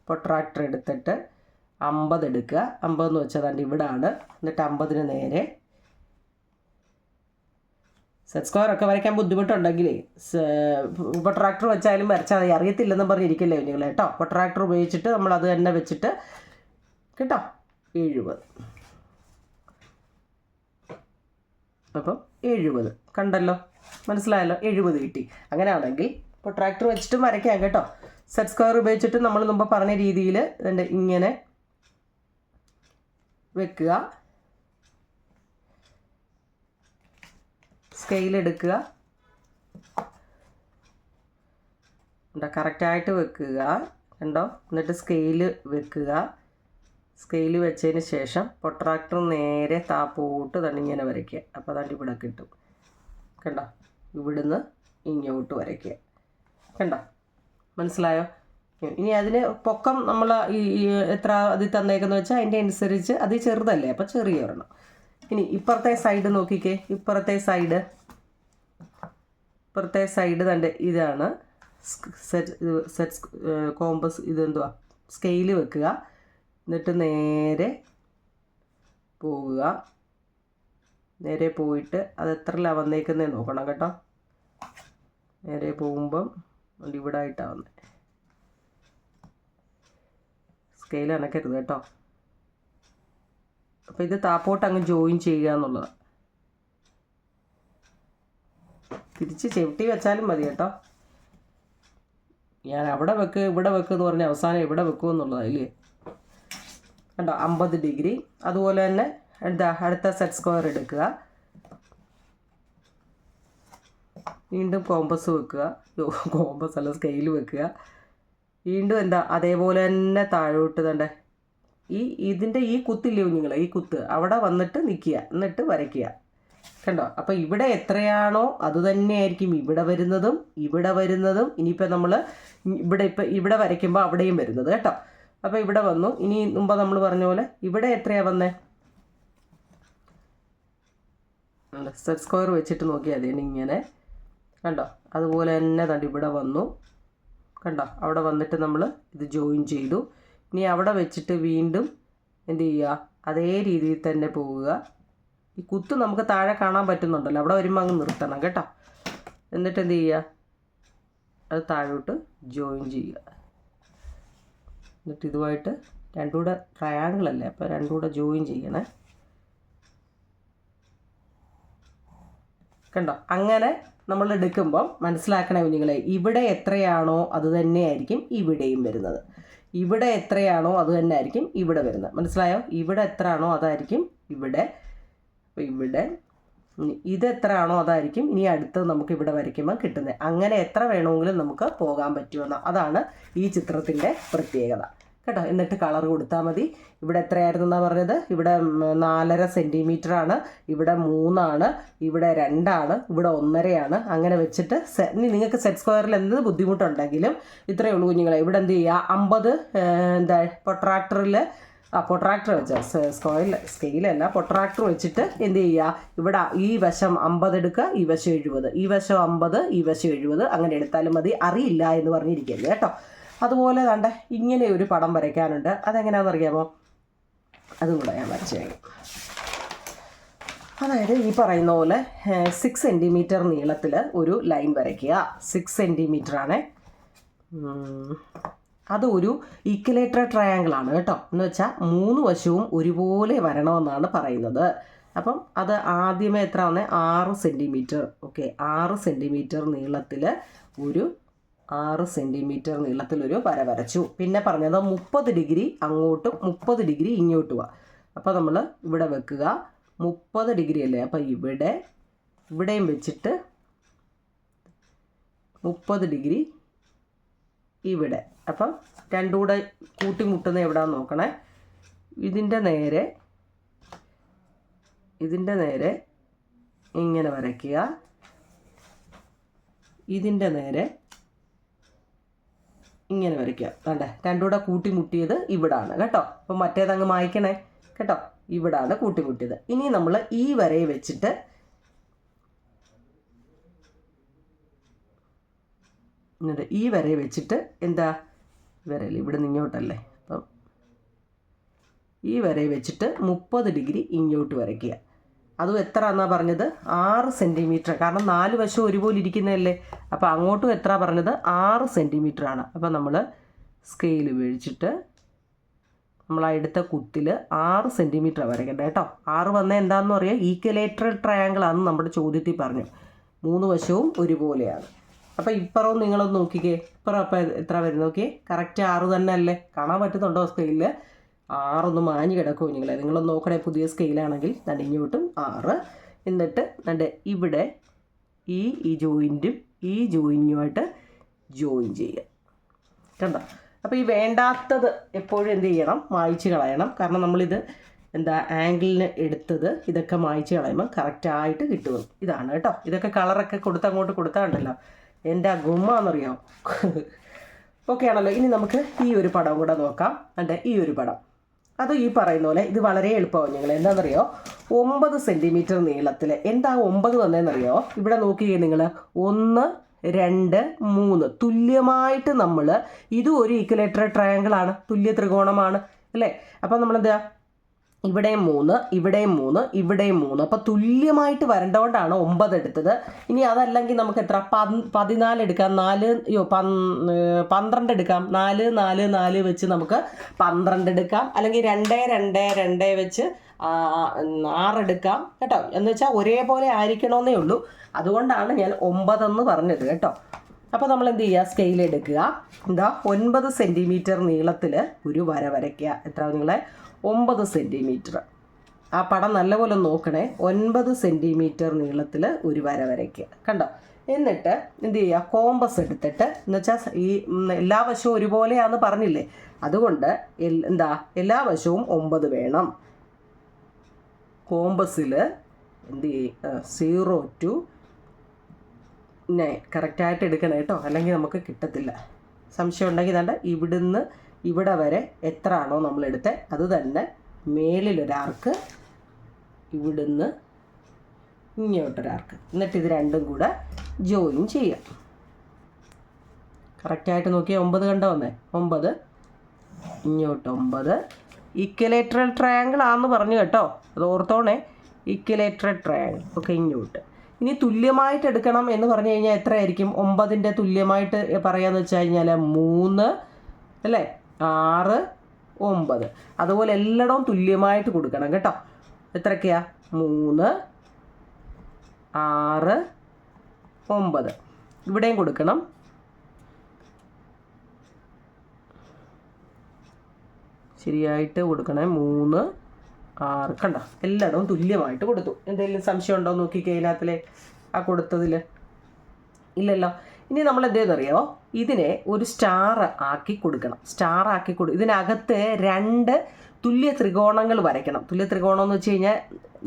പ്രൊട്രാക്ടർ എടുത്തിട്ട് 50 എടുക്കുക. 50 എന്ന് വെച്ചാൽ അതിൻ്റെ ഇവിടാണ്. എന്നിട്ട് 50ന് നേരെ സെറ്റ് സ്ക്വയർ ഒക്കെ വരയ്ക്കാൻ ബുദ്ധിമുട്ടുണ്ടെങ്കിലേ പ്രൊട്രാക്ടർ വെച്ചാലും വരച്ചാൽ മതി. അറിയത്തില്ലെന്ന് പറഞ്ഞിരിക്കില്ലേ നിങ്ങൾ കേട്ടോ. പ്രൊട്രാക്ടർ ഉപയോഗിച്ചിട്ട് നമ്മൾ അത് തന്നെ വെച്ചിട്ട് കേട്ടോ 70. അപ്പം 70 കണ്ടല്ലോ, മനസ്സിലായല്ലോ? 70 കിട്ടി. അങ്ങനെയാണെങ്കിൽ പ്രൊട്രാക്ടർ വെച്ചിട്ടും വരയ്ക്കാം കേട്ടോ. സെറ്റ് സ്ക്വയർ ഉപയോഗിച്ചിട്ട് നമ്മൾ മുമ്പ് പറഞ്ഞ രീതിയിൽ ഇങ്ങനെ വെക്കുക. സ്കെയിൽ എടുക്കുക, കറക്റ്റായിട്ട് വെക്കുക കണ്ടോ. എന്നിട്ട് സ്കെയിൽ വെക്കുക. സ്കെയിൽ വെച്ചതിന് ശേഷം പ്രൊട്രാക്ടർ നേരെ താപ്പോട്ട് തന്നിങ്ങനെ വരയ്ക്കുക. അപ്പോൾ അതാണ്ട് ഇവിടെ കിട്ടും കണ്ടോ. ഇവിടുന്ന് ഇങ്ങോട്ട് വരയ്ക്കുക കണ്ടോ, മനസ്സിലായോ? ഇനി അതിന് പൊക്കം നമ്മൾ ഈ എത്ര അതിൽ തന്നേക്കെന്ന് വെച്ചാൽ അതിൻ്റെ അനുസരിച്ച് അത് ചെറുതല്ലേ, അപ്പോൾ ചെറിയ ഒരെണ്ണം. ഇനി ഇപ്പുറത്തെ സൈഡ് നോക്കിക്കേ. ഇപ്പുറത്തെ സൈഡ് തന്നെ ഇതാണ് സെറ്റ് കോമ്പസ്. ഇതെന്തുവാ? സ്കെയിൽ വെക്കുക. എന്നിട്ട് നേരെ പോവുക. നേരെ പോയിട്ട് അത് എത്രയിലാണ് വന്നേക്കുന്നതെന്ന് നോക്കണം കേട്ടോ. നേരെ പോകുമ്പം ഇവിടെ ആയിട്ടാണ് വന്നത്. സ്കെയിൽ അനക്കരുത് കേട്ടോ. അപ്പോൾ ഇത് താപ്പോട്ട് അങ്ങ് ജോയിൻ ചെയ്യുക എന്നുള്ളതാണ്. തിരിച്ച് ചവിട്ടി വെച്ചാലും മതി കേട്ടോ. ഞാൻ അവിടെ വെക്ക് ഇവിടെ വെക്ക് എന്ന് പറഞ്ഞാൽ അവസാനം ഇവിടെ വെക്കുമെന്നുള്ളതാണ് ഇല്ലേ കണ്ടോ. 50 ഡിഗ്രി. അതുപോലെ തന്നെ അടുത്ത സെറ്റ് സ്ക്വയർ എടുക്കുക. വീണ്ടും കോമ്പസ് വെക്കുക. കോമ്പസ് അല്ല, സ്കെയിൽ വെക്കുക. വീണ്ടും അതേപോലെ തന്നെ താഴോട്ട് തന്നെ ഇതിൻ്റെ ഈ കുത്തില്ലേ കുഞ്ഞുങ്ങൾ, ഈ കുത്ത് അവിടെ വന്നിട്ട് നിൽക്കുക. എന്നിട്ട് വരയ്ക്കുക കണ്ടോ. അപ്പോൾ ഇവിടെ എത്രയാണോ അത് തന്നെയായിരിക്കും ഇവിടെ വരുന്നതും. ഇനിയിപ്പോൾ നമ്മൾ ഇവിടെ വരയ്ക്കുമ്പോൾ അവിടെയും വരുന്നത് കേട്ടോ. അപ്പോൾ ഇവിടെ വന്നു. ഇനി മുമ്പ് നമ്മൾ പറഞ്ഞ പോലെ ഇവിടെ എത്രയാണ് വന്നേ? സെറ്റ് സ്ക്വയർ വെച്ചിട്ട് നോക്കിയാൽ മതി. ഇങ്ങനെ കണ്ടോ. അതുപോലെ തന്നെ തണ്ട് ഇവിടെ വന്നു കണ്ടോ. അവിടെ വന്നിട്ട് നമ്മൾ ഇത് ജോയിൻ ചെയ്തു. ഇനി അവിടെ വെച്ചിട്ട് വീണ്ടും എന്ത് ചെയ്യുക? അതേ രീതിയിൽ തന്നെ പോവുക. ഈ കുത്ത് നമുക്ക് താഴെ കാണാൻ പറ്റുന്നുണ്ടല്ലോ, അവിടെ വരുമ്പോൾ അങ്ങ് നിർത്തണം കേട്ടോ. എന്നിട്ട് എന്ത് ചെയ്യുക? അത് താഴോട്ട് ജോയിൻ ചെയ്യുക. എന്നിട്ട് ഇതുമായിട്ട് രണ്ടും കൂടെ ട്രയാങ്കിൾ അല്ലേ, അപ്പോൾ രണ്ടും കൂടെ ജോയിൻ ചെയ്യണേ കണ്ടോ. അങ്ങനെ നമ്മൾ എടുക്കുമ്പം മനസ്സിലാക്കണേ കുഞ്ഞുങ്ങളെ, ഇവിടെ എത്രയാണോ അത് തന്നെയായിരിക്കും ഇവിടെയും വരുന്നത്. ഇവിടെ എത്രയാണോ അത് തന്നെ ആയിരിക്കും ഇവിടെ വരുന്നത്. മനസ്സിലായോ? ഇവിടെ എത്രയാണോ അതായിരിക്കും ഇവിടെ. അപ്പോൾ ഇവിടെ ഇത് എത്രയാണോ അതായിരിക്കും ഇനി അടുത്ത് നമുക്ക് ഇവിടെ വരയ്ക്കുമ്പോൾ കിട്ടുന്നത്. അങ്ങനെ എത്ര വേണമെങ്കിലും നമുക്ക് പോകാൻ പറ്റുമെന്ന്. അതാണ് ഈ ചിത്രത്തിൻ്റെ പ്രത്യേകത കേട്ടോ. എന്നിട്ട് കളർ കൊടുത്താൽ മതി. ഇവിടെ എത്രയായിരുന്നു എന്നാണ് പറഞ്ഞത്? ഇവിടെ 4.5 സെൻറ്റിമീറ്റർ ആണ്, ഇവിടെ 3 ആണ്, ഇവിടെ 2 ആണ്, ഇവിടെ 1.5 അങ്ങനെ വെച്ചിട്ട് ഇനി നിങ്ങൾക്ക് സെറ്റ് സ്ക്വയറിൽ എന്ത് ബുദ്ധിമുട്ടുണ്ടെങ്കിലും ഇത്രയേ ഉള്ളൂ കുഞ്ഞുങ്ങളെ. ഇവിടെ എന്ത് ചെയ്യുക, 50 എന്താ പൊട്രാക്ടർ വെച്ചാൽ സ്കെയിലല്ല, പൊട്രാക്ടർ വെച്ചിട്ട് എന്ത് ചെയ്യുക, ഇവിടെ ഈ വശം 50 എടുക്കുക, ഈ വശം 70, ഈ വശം 50, ഈ വശം 70 അങ്ങനെ എടുത്താലും മതി. അറിയില്ല എന്ന് പറഞ്ഞിരിക്കരുത് കേട്ടോ. അതുപോലെ കണ്ട ഇങ്ങനെ ഒരു പടം വരയ്ക്കാനുണ്ട്. അതെങ്ങനെയാണെന്ന് അറിയാമോ? അതും കൂടെ ഞാൻ വരച്ചു കഴിഞ്ഞു. അതായത് ഈ പറയുന്ന പോലെ 6 സെൻറ്റിമീറ്റർ നീളത്തിൽ ഒരു ലൈൻ വരയ്ക്കുക. 6 സെൻറ്റിമീറ്റർ ആണ്. അത് ഒരു ഈക്വലേറ്റർ ട്രയാങ്കിൾ ആണ് കേട്ടോ. എന്ന് വെച്ചാൽ 3 വശവും ഒരുപോലെ വരണമെന്നാണ് പറയുന്നത്. അപ്പം അത് ആദ്യമേ എത്ര വന്നേ? 6 സെൻറ്റിമീറ്റർ. ഓക്കെ, 6 സെൻറ്റിമീറ്റർ നീളത്തിൽ ഒരു 6 സെൻറ്റിമീറ്റർ നീളത്തിലൊരു വര വരച്ചു. പിന്നെ പറഞ്ഞത് 30 ഡിഗ്രി അങ്ങോട്ടും 30 ഡിഗ്രി ഇങ്ങോട്ടുമാണ്. അപ്പോൾ നമ്മൾ ഇവിടെ വെക്കുക, 30 ഡിഗ്രി അല്ലേ. അപ്പോൾ ഇവിടെയും വെച്ചിട്ട് 30 ഡിഗ്രി ഇവിടെ. അപ്പം രണ്ടും കൂടെ കൂട്ടിമുട്ടുന്ന എവിടെയാണെന്ന് നോക്കണേ. ഇതിൻ്റെ നേരെ ഇങ്ങനെ വരയ്ക്കുക, ഇതിൻ്റെ നേരെ ഇങ്ങനെ വരയ്ക്കുക. കണ്ടേ, രണ്ടും കൂടെ കൂട്ടിമുട്ടിയത് ഇവിടാണ് കേട്ടോ. അപ്പം മറ്റേതങ്ങ് മായ്ക്കണേ കേട്ടോ. ഇവിടാണ് കൂട്ടിമുട്ടിയത്. ഇനി നമ്മൾ ഈ വരയെ വെച്ചിട്ട് ഈ വരയെ വെച്ചിട്ട് എന്താ വരയിൽ ഇവിടെ നിന്ന് ഇങ്ങോട്ടല്ലേ. അപ്പം ഈ വരയെ വെച്ചിട്ട് 30 ഡിഗ്രി ഇങ്ങോട്ട് വരയ്ക്കുക. അതും എത്ര എന്നാണ് പറഞ്ഞത്? 6 സെൻറ്റിമീറ്റർ. കാരണം 4 വശവും ഒരുപോലെ ഇരിക്കുന്നതല്ലേ. അപ്പോൾ അങ്ങോട്ടും എത്ര പറഞ്ഞത്? 6 സെൻറ്റിമീറ്റർ ആണ്. അപ്പോൾ നമ്മൾ സ്കെയിൽ ഉപയോഗിച്ചിട്ട് നമ്മൾ എടുത്ത കുത്തിൽ 6 സെൻറ്റിമീറ്റർ വരയ്ക്കണ്ട കേട്ടോ. 6 വന്നാൽ എന്താണെന്ന് പറയാം? ഈക്വലേറ്ററൽ ട്രയാങ്കിൾ ആണെന്ന് നമ്മുടെ ചോദ്യത്തിൽ പറഞ്ഞു. 3 വശവും ഒരുപോലെയാണ്. അപ്പോൾ ഇപ്പുറവും നിങ്ങളൊന്ന് നോക്കിക്കേ. ഇപ്പുറം അപ്പോൾ എത്ര വരുന്നത് നോക്കിയേ? കറക്റ്റ് 6 തന്നെ അല്ലേ? കാണാൻ പറ്റുന്നുണ്ടോ സ്കെയിലിൽ? 6 മാഞ്ഞ് കിടക്കും കുഞ്ഞുങ്ങളെ. നിങ്ങളൊന്ന് നോക്കണേ, പുതിയ സ്കെയിലാണെങ്കിൽ രണ്ട് ഇങ്ങോട്ടും 6. എന്നിട്ട് രണ്ട് ഇവിടെ ഈ ജോയിൻറ്റും ഈ ജോയിനുമായിട്ട് ജോയിൻ ചെയ്യുക. കണ്ടോ? അപ്പോൾ ഈ വേണ്ടാത്തത് എപ്പോഴും എന്ത് ചെയ്യണം? മായ്ച്ച് കളയണം. കാരണം നമ്മളിത് ആംഗിളിന് എടുത്തത് ഇതൊക്കെ മായ്ച്ച് കളയുമ്പോൾ കറക്റ്റായിട്ട് കിട്ടും. ഇതാണ് കേട്ടോ. ഇതൊക്കെ കളറൊക്കെ അങ്ങോട്ട് കൊടുത്താണ്ടല്ലോ എൻ്റെ ആ ഗുമ്മാന്നറിയാം. ഓക്കെ ആണല്ലോ. ഇനി നമുക്ക് ഈ ഒരു പടം കൂടെ നോക്കാം. ഈ ഒരു പടം അത് ഈ പറയുന്ന പോലെ ഇത് വളരെ എളുപ്പമാവും. ഞങ്ങൾ എന്താണെന്നറിയോ? 9 സെൻറ്റിമീറ്റർ നീളത്തിൽ. എന്താ 9 വന്നതെന്നറിയോ? ഇവിടെ നോക്കിയേ നിങ്ങൾ, 1, 2, 3 തുല്യമായിട്ട് നമ്മൾ ഇതും ഒരു ഈക്വലേറ്റർ ട്രയാങ്കിൾ ആണ്, തുല്യ ത്രികോണമാണ് അല്ലേ. അപ്പം നമ്മളെന്താ ഇവിടെയും 3, ഇവിടെയും 3, ഇവിടെയും 3. അപ്പോൾ തുല്യമായിട്ട് വരേണ്ടതുകൊണ്ടാണ് 9 എടുത്തത്. ഇനി അതല്ലെങ്കിൽ നമുക്ക് എത്ര? 14 എടുക്കാം, 12 എടുക്കാം. 4, 4, 4 വെച്ച് നമുക്ക് 12 എടുക്കാം. അല്ലെങ്കിൽ 2, 2, 2 വെച്ച് 6 എടുക്കാം കേട്ടോ. എന്ന് വെച്ചാൽ ഒരേപോലെ ആയിരിക്കണമെന്നേ ഉള്ളൂ. അതുകൊണ്ടാണ് ഞാൻ 9 എന്ന് പറഞ്ഞത് കേട്ടോ. അപ്പോൾ നമ്മൾ എന്ത് ചെയ്യുക? സ്കെയിൽ എടുക്കുക. 9 സെൻറ്റിമീറ്റർ നീളത്തിൽ ഒരു വര വരയ്ക്കുക. എത്ര നിങ്ങളെ? 9 സെൻറ്റിമീറ്റർ. ആ പടം നല്ലപോലെ നോക്കണേ. 9 സെൻറ്റിമീറ്റർ നീളത്തിൽ ഒരു വര വരയ്ക്കുക. കണ്ടോ? എന്നിട്ട് എന്ത് ചെയ്യുക? കോമ്പസ് എടുത്തിട്ട്, എന്ന് വെച്ചാൽ ഈ എല്ലാ വശവും ഒരുപോലെയാണെന്ന് പറഞ്ഞില്ലേ, അതുകൊണ്ട് എല്ലാ വശവും 9 വേണം. കോമ്പസിൽ എന്ത് ചെയ്യുക? 0 to 9 കറക്റ്റായിട്ട് എടുക്കണം കേട്ടോ, അല്ലെങ്കിൽ നമുക്ക് കിട്ടത്തില്ല. സംശയം ഉണ്ടെങ്കിൽ ഇവിടുന്ന് ഇവിടെ വരെ എത്ര ആണോ നമ്മൾ എടുത്തത് അത് തന്നെ മേലിലൊരാർക്ക്, ഇവിടുന്ന് ഇങ്ങോട്ടൊരാർക്ക്. എന്നിട്ട് ഇത് രണ്ടും കൂടെ ജോയിൻ ചെയ്യാം. കറക്റ്റായിട്ട് നോക്കിയാൽ 9 കണ്ടോ വന്നേ? 9 ഇങ്ങോട്ട് 9. ഈക്വലേറ്ററൽ ട്രയാങ്കിൾ ആണെന്ന് പറഞ്ഞു കേട്ടോ, അത് ഓർത്തോണേ. Equilateral triangle. ഓക്കെ, ഇങ്ങോട്ട്. ഇനി തുല്യമായിട്ട് എടുക്കണം എന്ന് പറഞ്ഞു കഴിഞ്ഞാൽ എത്രയായിരിക്കും? 9ൻ്റെ തുല്യമായിട്ട് പറയാമെന്ന് വെച്ച് കഴിഞ്ഞാൽ 3 അല്ലേ, 6, 9. അതുപോലെ എല്ലായിടവും തുല്യമായിട്ട് കൊടുക്കണം കേട്ടോ. എത്രയൊക്കെയാ? 3, 6, 9. ഇവിടെയും കൊടുക്കണം. ശരിയായിട്ട് കൊടുക്കണേ. 3, 6 കണ്ടോ, എല്ലായിടവും തുല്യമായിട്ട് കൊടുത്തു. എന്തെങ്കിലും സംശയം ഉണ്ടോ നോക്കിക്കേ അതിനകത്തിലെ ആ കൊടുത്തതിൽ? ഇല്ലല്ലോ. ഇനി നമ്മൾ എന്തെന്നറിയോ, ഇതിനെ ഒരു സ്റ്റാർ ആക്കി കൊടുക്കണം. സ്റ്റാർ ആക്കി ഇതിനകത്ത് 2 തുല്യ ത്രികോണങ്ങൾ വരയ്ക്കണം. തുല്യ ത്രികോണം എന്ന് വെച്ച് കഴിഞ്ഞാൽ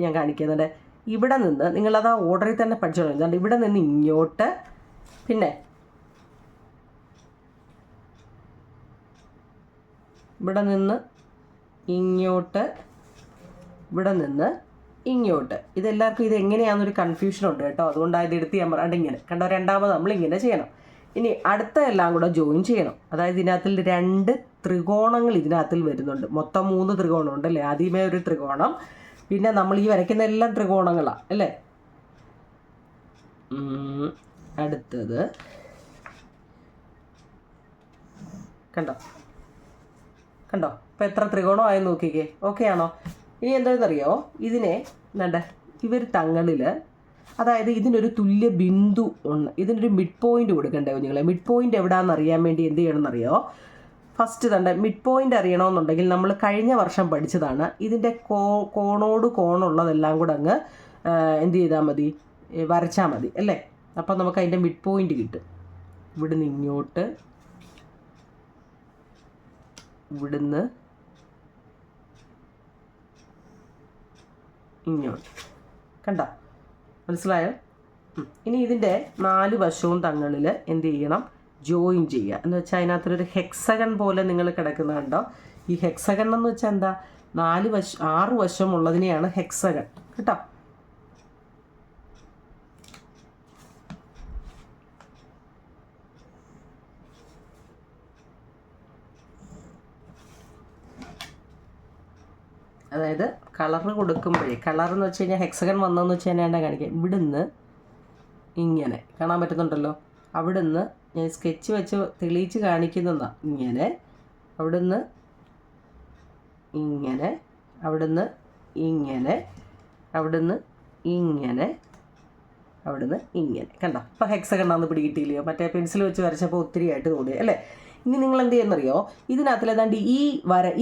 ഞാൻ കാണിക്കുന്നുണ്ട്. ഇവിടെ നിന്ന് നിങ്ങളത് ആ ഓർഡറിൽ തന്നെ പഠിച്ചോളൂ. എന്താണ്, ഇവിടെ നിന്ന് ഇങ്ങോട്ട്, പിന്നെ ഇവിടെ നിന്ന് ഇങ്ങോട്ട്, ഇവിടെ നിന്ന് ഇങ്ങോട്ട്. ഇതെല്ലാവർക്കും ഇത് എങ്ങനെയാണെന്നൊരു കൺഫ്യൂഷൻ ഉണ്ട് കേട്ടോ. അതുകൊണ്ടാണ് ഇത് എടുത്ത് ഞാൻ പറയാണ്ട് ഇങ്ങനെ കണ്ടോ. രണ്ടാമത് നമ്മളിങ്ങനെ ചെയ്യണം. ഇനി അടുത്ത എല്ലാം കൂടെ ജോയിൻ ചെയ്യണം. അതായത് ഇതിനകത്തിൽ 2 ത്രികോണങ്ങൾ ഇതിനകത്തിൽ വരുന്നുണ്ട്. മൊത്തം 3 ത്രികോണം ഉണ്ടല്ലേ. ആദ്യമേ ഒരു ത്രികോണം, പിന്നെ നമ്മൾ ഈ വരയ്ക്കുന്ന എല്ലാം ത്രികോണങ്ങളാണ് അല്ലേ. അടുത്തത് കണ്ടോ കണ്ടോ. ഇപ്പം എത്ര ത്രികോണം ആയി നോക്കിക്കേ. ഓക്കെ ആണോ? ഇനി എന്താണെന്നറിയോ, ഇതിനെ വേണ്ട ഇവർ തങ്ങളിൽ, അതായത് ഇതിനൊരു തുല്യ ബിന്ദു ഉണ്ട്. ഇതിനൊരു മിഡ് പോയിന്റ് കൊടുക്കണ്ടേ കുഞ്ഞുങ്ങളെ. മിഡ് പോയിന്റ് എവിടെയാണെന്ന് അറിയാൻ വേണ്ടി എന്ത് ചെയ്യണമെന്നറിയോ, ഫസ്റ്റ് തന്നെ മിഡ് പോയിന്റ് അറിയണമെന്നുണ്ടെങ്കിൽ നമ്മൾ കഴിഞ്ഞ വർഷം പഠിച്ചതാണ്. ഇതിൻ്റെ കോണോട് കോണുള്ളതെല്ലാം കൂടെ അങ്ങ് എന്ത് ചെയ്താൽ മതി, വരച്ചാൽ മതി അല്ലേ. അപ്പം നമുക്ക് അതിൻ്റെ മിഡ് പോയിന്റ് കിട്ടും. ഇവിടുന്ന് ഇങ്ങോട്ട്, ഇവിടുന്ന് ഇങ്ങോട്ട്. കണ്ടോ, മനസ്സിലായോ? ഇനി ഇതിൻ്റെ 4 വശവും തങ്ങളിൽ എന്ത് ചെയ്യണം, ജോയിൻ ചെയ്യുക. എന്ന് വെച്ചാൽ അതിനകത്തൊരു ഹെക്സഗൺ പോലെ നിങ്ങൾ കിടക്കുന്ന കണ്ടോ. ഈ ഹെക്സഗൺ എന്ന് വെച്ചാൽ എന്താ, 6 വശം ഉള്ളതിനെയാണ് ഹെക്സഗൺ കേട്ടോ. അതായത് കളറ് കൊടുക്കുമ്പോഴേ, കളർ എന്ന് വെച്ച് കഴിഞ്ഞാൽ ഹെക്സഗൺ വന്നതെന്ന് വെച്ച് കഴിഞ്ഞാൽ കാണിക്കാം. ഇവിടുന്ന് ഇങ്ങനെ കാണാൻ പറ്റുന്നുണ്ടല്ലോ. അവിടുന്ന് ഞാൻ സ്കെച്ച് വെച്ച് തെളിയിച്ച് കാണിക്കുന്നതാണ്. ഇങ്ങനെ, അവിടുന്ന് ഇങ്ങനെ, അവിടുന്ന് ഇങ്ങനെ, അവിടുന്ന് ഇങ്ങനെ, അവിടുന്ന് ഇങ്ങനെ. കണ്ടോ, ഇപ്പോൾ ഹെക്സഗണ്ണാന്ന് പിടികിട്ടിയില്ലയോ? മറ്റേ പെൻസിൽ വെച്ച് വരച്ചപ്പോൾ ഒത്തിരി ആയിട്ട് തോന്നി അല്ലേ. ഇനി നിങ്ങൾ എന്ത് ചെയ്യുന്നറിയോ, ഇതിനകത്തിൽ ഏതാണ്ട് ഈ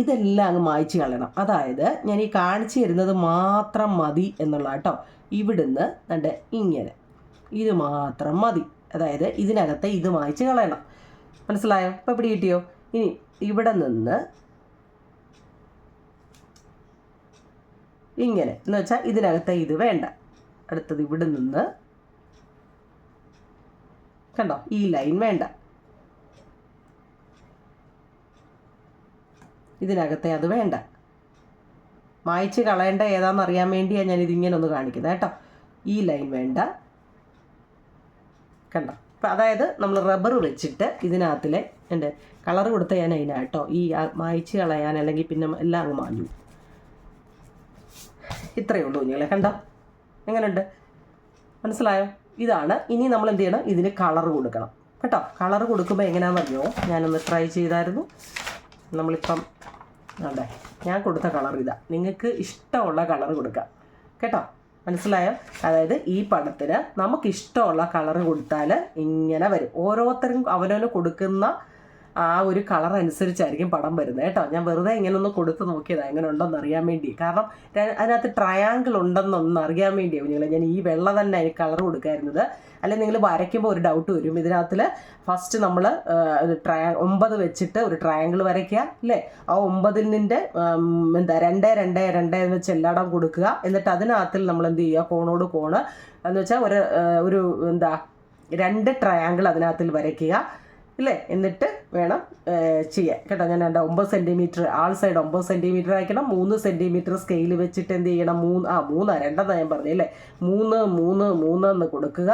ഇതെല്ലാം അങ്ങ് മായ്ച്ച് കളയണം. അതായത് ഞാൻ ഈ കാണിച്ചു തരുന്നത് മാത്രം മതി എന്നുള്ള കേട്ടോ. ഇവിടുന്ന് കണ്ട് ഇങ്ങനെ, ഇത് മാത്രം മതി. അതായത് ഇതിനകത്തെ ഇത് മായ്ച്ച് കളയണം. മനസ്സിലായോ? ഇപ്പോൾ പിടി കിട്ടിയോ? ഇനി ഇവിടെ നിന്ന് ഇങ്ങനെ എന്ന് വെച്ചാൽ ഇതിനകത്തെ ഇത് വേണ്ട. അടുത്തത് ഇവിടെ നിന്ന് കണ്ടോ, ഈ ലൈൻ വേണ്ട. ഇതിനകത്തെ അത് വേണ്ട. മായ്ച്ച് കളയേണ്ട ഏതാണെന്ന് അറിയാൻ വേണ്ടിയാണ് ഞാനിതിങ്ങനെ ഒന്ന് കാണിക്കുന്നത് കേട്ടോ. ഈ ലൈൻ വേണ്ട. കണ്ടോ, അപ്പം അതായത് നമ്മൾ റബ്ബർ വെച്ചിട്ട് ഇതിനകത്തിലെ എൻ്റെ കളർ കൊടുത്ത ഞാൻ അതിനാ കേട്ടോ. ഈ മായ്ച്ച് കളയാൻ അല്ലെങ്കിൽ പിന്നെ എല്ലാം അങ്ങ് മാഞ്ഞു. ഇത്രയേ ഉള്ളൂ കുഞ്ഞുങ്ങളെ. കണ്ടോ എങ്ങനെയുണ്ട്, മനസ്സിലായോ? ഇതാണ്. ഇനി നമ്മൾ എന്ത് ചെയ്യണം, ഇതിന് കളർ കൊടുക്കണം കേട്ടോ. കളർ കൊടുക്കുമ്പോൾ എങ്ങനെയാണെന്നറിയോ, ഞാനൊന്ന് ട്രൈ ചെയ്തായിരുന്നു. നമ്മളിപ്പം അതെ ഞാൻ കൊടുത്ത കളർ ഇതാ. നിങ്ങൾക്ക് ഇഷ്ടമുള്ള കളർ കൊടുക്കാം കേട്ടോ. മനസ്സിലായോ? അതായത് ഈ പടത്തിന് നമുക്കിഷ്ടമുള്ള കളർ കൊടുത്താൽ ഇങ്ങനെ വരും. ഓരോരുത്തരും അവനവന് കൊടുക്കുന്ന ആ ഒരു കളർ അനുസരിച്ചായിരിക്കും പടം വരുന്നത് കേട്ടോ. ഞാൻ വെറുതെ ഇങ്ങനെ ഒന്ന് കൊടുത്ത് നോക്കിയതാണ് എങ്ങനെ ഉണ്ടെന്ന് അറിയാൻ വേണ്ടി. കാരണം അതിനകത്ത് ട്രയാങ്കിൾ ഉണ്ടെന്നൊന്ന് അറിയാൻ വേണ്ടിയാണ് നിങ്ങൾ ഞാൻ ഈ വെള്ള തന്നെ അതിന് കളർ കൊടുക്കായിരുന്നത്. അല്ലെങ്കിൽ നിങ്ങൾ വരയ്ക്കുമ്പോൾ ഒരു ഡൗട്ട് വരും. ഇതിനകത്തിൽ ഫസ്റ്റ് നമ്മൾ 9 വെച്ചിട്ട് ഒരു ട്രയാങ്കിൾ വരയ്ക്കുക അല്ലേ. ആ 9ൽ നിൻ്റെ എന്താ 2, 2, 2 എന്ന് വെച്ച് എല്ലായിടം കൊടുക്കുക. എന്നിട്ട് അതിനകത്തിൽ നമ്മൾ എന്ത് ചെയ്യുക, കോണോട് കോണ് എന്ന് വെച്ചാൽ ഒരു എന്താ 2 ട്രയാങ്കിൾ അതിനകത്തിൽ വരയ്ക്കുക ഇല്ലേ. എന്നിട്ട് വേണം ചെയ്യാൻ കേട്ടോ. ഞാൻ 9 സെൻറ്റിമീറ്റർ ആൾ സൈഡ് 9 സെൻറ്റിമീറ്റർ അയക്കണം. 3 സെൻറ്റിമീറ്റർ സ്കെയിൽ വെച്ചിട്ട് എന്ത് ചെയ്യണം, 3 2 ഞാൻ പറഞ്ഞു അല്ലേ. 3 3 3 എന്ന് കൊടുക്കുക.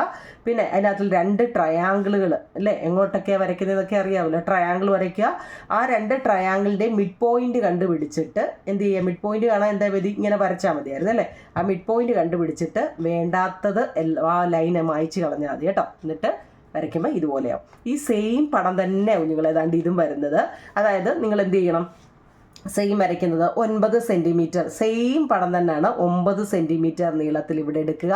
പിന്നെ അതിനകത്ത് 2 ട്രയാങ്കിളുകൾ അല്ലേ, എങ്ങോട്ടൊക്കെയാണ് വരയ്ക്കുന്നതൊക്കെ അറിയാമല്ലോ. ട്രയാങ്കിൾ വരയ്ക്കുക. ആ 2 ട്രയാങ്കിളിൻ്റെ മിഡ് പോയിന്റ് കണ്ടുപിടിച്ചിട്ട് എന്ത് ചെയ്യുക, മിഡ് പോയിന്റ് കാണാൻ എന്താ മതി, ഇങ്ങനെ വരച്ചാൽ മതിയായിരുന്നു അല്ലേ. ആ മിഡ് പോയിന്റ് കണ്ടുപിടിച്ചിട്ട് വേണ്ടാത്തത് ആ ലൈനെ മായ്ച്ച് കളഞ്ഞാൽ മതി കേട്ടോ. എന്നിട്ട് വരയ്ക്കുമ്പോൾ ഇതുപോലെയാവും. ഈ സെയിം പടം തന്നെ കുഞ്ഞുങ്ങൾ ഏതാണ്ട് ഇതും വരുന്നത്. അതായത് നിങ്ങൾ എന്ത് ചെയ്യണം, സെയിം വരയ്ക്കുന്നത് 9 സെൻറ്റിമീറ്റർ സെയിം പടം തന്നെയാണ്. 9 സെൻറ്റിമീറ്റർ നീളത്തിൽ ഇവിടെ എടുക്കുക.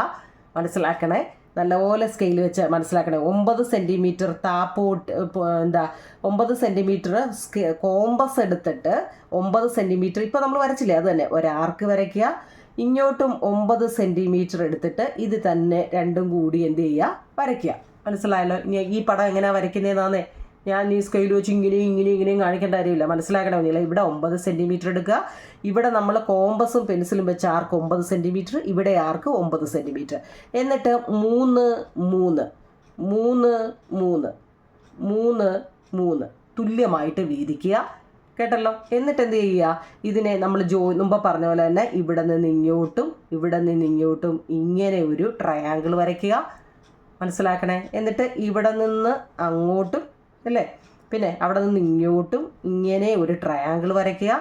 മനസ്സിലാക്കണേ. നല്ലപോലെ സ്കെയിൽ വെച്ച് മനസ്സിലാക്കണേ. 9 സെൻറ്റിമീറ്റർ താപ്പോട്ട് 9 സെൻറ്റിമീറ്റർ കോമ്പസ് എടുത്തിട്ട് 9 സെൻറ്റിമീറ്റർ ഇപ്പോൾ നമ്മൾ വരച്ചില്ലേ അത് തന്നെ ഒരാർക്ക് വരയ്ക്കുക. ഇങ്ങോട്ടും 9 സെൻറ്റിമീറ്റർ എടുത്തിട്ട് ഇത് തന്നെ രണ്ടും കൂടി എന്ത് ചെയ്യുക, വരയ്ക്കുക. മനസ്സിലായല്ലോ? ഇനി ഈ പടം എങ്ങനെയാണ് വരയ്ക്കുന്നതെന്നാന്നേ ഞാൻ ഈ സ്കെയിൽ വെച്ച് ഇങ്ങനെയും കാണിക്കേണ്ട കാര്യമില്ല. മനസ്സിലാക്കണമെന്നില്ല. ഇവിടെ 9 സെൻറ്റിമീറ്റർ എടുക്കുക. ഇവിടെ നമ്മൾ കോമ്പസും പെൻസിലും വെച്ച് ആർക്ക് 9 സെൻറ്റിമീറ്റർ, ഇവിടെ ആർക്ക് 9 സെൻറ്റിമീറ്റർ. എന്നിട്ട് 3 3 3 3 3 3 തുല്യമായിട്ട് വീതിക്കുക. കേട്ടല്ലോ? എന്നിട്ട് എന്ത് ചെയ്യുക, ഇതിനെ നമ്മൾ മുമ്പ് പറഞ്ഞ പോലെ തന്നെ ഇവിടെ നിന്ന് ഇങ്ങോട്ടും ഇവിടെ നിന്ന് ഇങ്ങോട്ടും ഇങ്ങനെ ഒരു ട്രയാങ്കിൾ വരയ്ക്കുക. മനസ്സിലാക്കണേ. എന്നിട്ട് ഇവിടെ നിന്ന് അങ്ങോട്ടും അല്ലേ, പിന്നെ അവിടെ നിന്ന് ഇങ്ങോട്ടും ഇങ്ങനെ ഒരു ട്രയാങ്കിൾ വരയ്ക്കുക.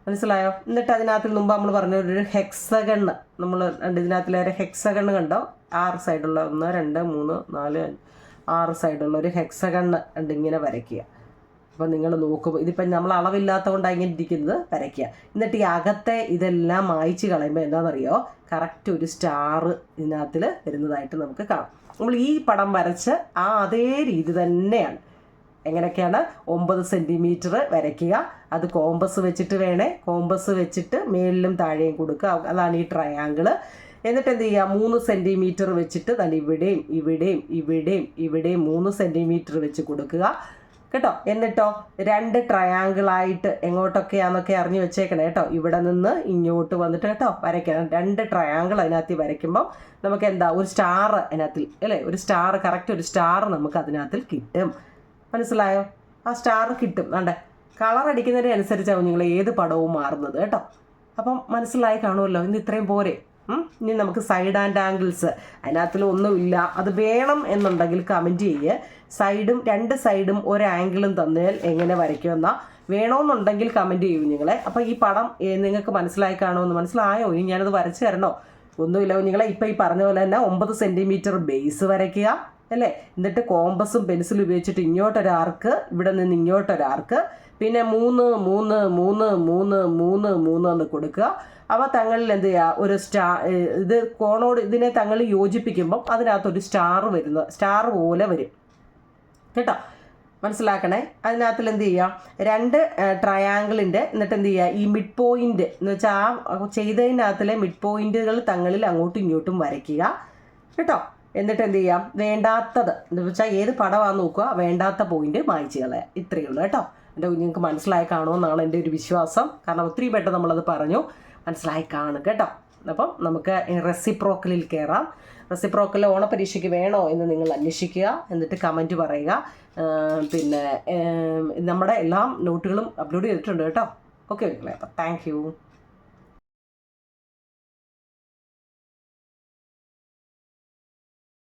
മനസ്സിലായോ? എന്നിട്ട് അതിനകത്ത് മുമ്പ് നമ്മൾ പറഞ്ഞ ഒരു ഹെക്സഗണ്, നമ്മൾ ഇതിനകത്തിലേറെ ഹെക്സഗണ് കണ്ടോ, 6 സൈഡുള്ള 1 2 3 4 5 6 സൈഡുള്ള ഒരു ഹെക്സഗണ് ഉണ്ട് ഇങ്ങനെ വരയ്ക്കുക. അപ്പോൾ നിങ്ങൾ നോക്കുമ്പോൾ ഇതിപ്പം നമ്മൾ അളവില്ലാത്തതുകൊണ്ടാണ് ഇങ്ങനെ ഇരിക്കുന്നത്, വരയ്ക്കുക. എന്നിട്ട് ഈ അകത്തെ ഇതെല്ലാം മായ്ച്ച് കളയുമ്പോൾ എന്താണെന്നറിയോ, കറക്റ്റ് ഒരു സ്റ്റാർ ഇതിനകത്തിൽ വരുന്നതായിട്ട് നമുക്ക് കാണാം. നമ്മൾ ഈ പടം വരച്ച് അതേ രീതി തന്നെയാണ്. എങ്ങനെയൊക്കെയാണ്, 9 സെൻറ്റിമീറ്റർ വരയ്ക്കുക. അത് കോമ്പസ് വെച്ചിട്ട് കോമ്പസ് വെച്ചിട്ട് മേളിലും താഴെയും കൊടുക്കുക. അതാണ് ഈ ട്രയാങ്കിള്. എന്നിട്ട് എന്ത് ചെയ്യുക, 3 സെൻറ്റിമീറ്റർ വെച്ചിട്ട് തന്നെ ഇവിടെയും ഇവിടെയും ഇവിടെയും ഇവിടെയും 3 സെൻറ്റിമീറ്റർ വെച്ച് കൊടുക്കുക. കേട്ടോ? എന്നിട്ടോ 2 ട്രയാങ്കിളായിട്ട് എങ്ങോട്ടൊക്കെയാണെന്നൊക്കെ അറിഞ്ഞു വെച്ചേക്കണേ കേട്ടോ. ഇവിടെ നിന്ന് ഇങ്ങോട്ട് വന്നിട്ട് കേട്ടോ വരയ്ക്കണം. 2 ട്രയാങ്കിൾ അതിനകത്ത് വരയ്ക്കുമ്പം നമുക്ക് എന്താ, ഒരു സ്റ്റാർ അതിനകത്തിൽ അല്ലേ, ഒരു സ്റ്റാർ, കറക്റ്റ് ഒരു സ്റ്റാർ നമുക്ക് അതിനകത്തിൽ കിട്ടും. മനസ്സിലായോ? ആ സ്റ്റാർ കിട്ടും. വേണ്ടേ, കളർ അടിക്കുന്നതിനനുസരിച്ചാവും നിങ്ങൾ ഏത് പടവും മാറുന്നത് കേട്ടോ. അപ്പം മനസ്സിലായി കാണുമല്ലോ. ഇന്ന് ഇത്രയും പോരെ. ഇനി നമുക്ക് സൈഡ് ആൻഡ് ആംഗിൾസ്, അതിനകത്തിലൊന്നുമില്ല, അത് വേണം എന്നുണ്ടെങ്കിൽ കമൻറ്റ് ചെയ്യുക. സൈഡും 2 സൈഡും ഒരു ആംഗിളും തന്നാൽ എങ്ങനെ വരയ്ക്കുമെന്നാ വേണമെന്നുണ്ടെങ്കിൽ കമൻറ്റ് ചെയ്യും നിങ്ങളെ. അപ്പോൾ ഈ പടം നിങ്ങൾക്ക് മനസ്സിലായി കാണുമെന്ന് മനസ്സിലായോ? ഇനി ഞാനത് വരച്ച് തരണോ? ഒന്നുമില്ല നിങ്ങളെ. ഇപ്പോൾ ഈ പറഞ്ഞ പോലെ തന്നെ 9 സെൻറ്റിമീറ്റർ ബേസ് വരയ്ക്കുക അല്ലേ. എന്നിട്ട് കോമ്പസും പെൻസിലും ഉപയോഗിച്ചിട്ട് ഇങ്ങോട്ടൊരാർക്ക്, ഇവിടെ നിന്ന് ഇങ്ങോട്ടൊരാർക്ക്, പിന്നെ 3 3 3 3 3 3 എന്ന് കൊടുക്കുക. അവ തങ്ങളിൽ എന്ത് ചെയ്യുക, ഒരു ഇത് കോണോട് ഇതിനെ തങ്ങൾ യോജിപ്പിക്കുമ്പം അതിനകത്തൊരു സ്റ്റാർ പോലെ വരും കേട്ടോ. മനസ്സിലാക്കണേ. അതിനകത്തിൽ എന്ത് ചെയ്യുക, 2 ട്രയാങ്കിളിൻ്റെ എന്നിട്ട് എന്ത് ചെയ്യുക, ഈ മിഡ് പോയിൻ്റ് എന്ന് വെച്ചാൽ ചെയ്തതിനകത്തിലെ മിഡ് പോയിൻറ്റുകൾ തങ്ങളിൽ അങ്ങോട്ടും ഇങ്ങോട്ടും വരയ്ക്കുക കേട്ടോ. എന്നിട്ട് എന്ത് ചെയ്യാം, വേണ്ടാത്തത് എന്ന് വെച്ചാൽ ഏത് പടമാണെന്ന് നോക്കുക, വേണ്ടാത്ത പോയിന്റ് മായ്ച്ച് കളയുക. ഇത്രയേ ഉള്ളൂ കേട്ടോ. എൻ്റെ നിങ്ങൾക്ക് മനസ്സിലായി കാണുമെന്നാണ് എൻ്റെ ഒരു വിശ്വാസം. കാരണം ഒത്തിരി പെട്ടെന്ന് നമ്മളത് പറഞ്ഞു, മനസ്സിലായി കാണും കേട്ടോ. അപ്പം നമുക്ക് റെസിപ്രോക്കലിൽ കയറാം. റെസിപ്രോക്കൽ ഓണപരീക്ഷയ്ക്ക് വേണോ എന്ന് നിങ്ങൾ അന്വേഷിക്കുക. എന്നിട്ട് കമൻറ്റ് പറയുക. പിന്നെ നമ്മുടെ എല്ലാ നോട്ടുകളും അപ്ലോഡ് ചെയ്തിട്ടുണ്ട് കേട്ടോ. ഓക്കെ, അപ്പം താങ്ക് യു.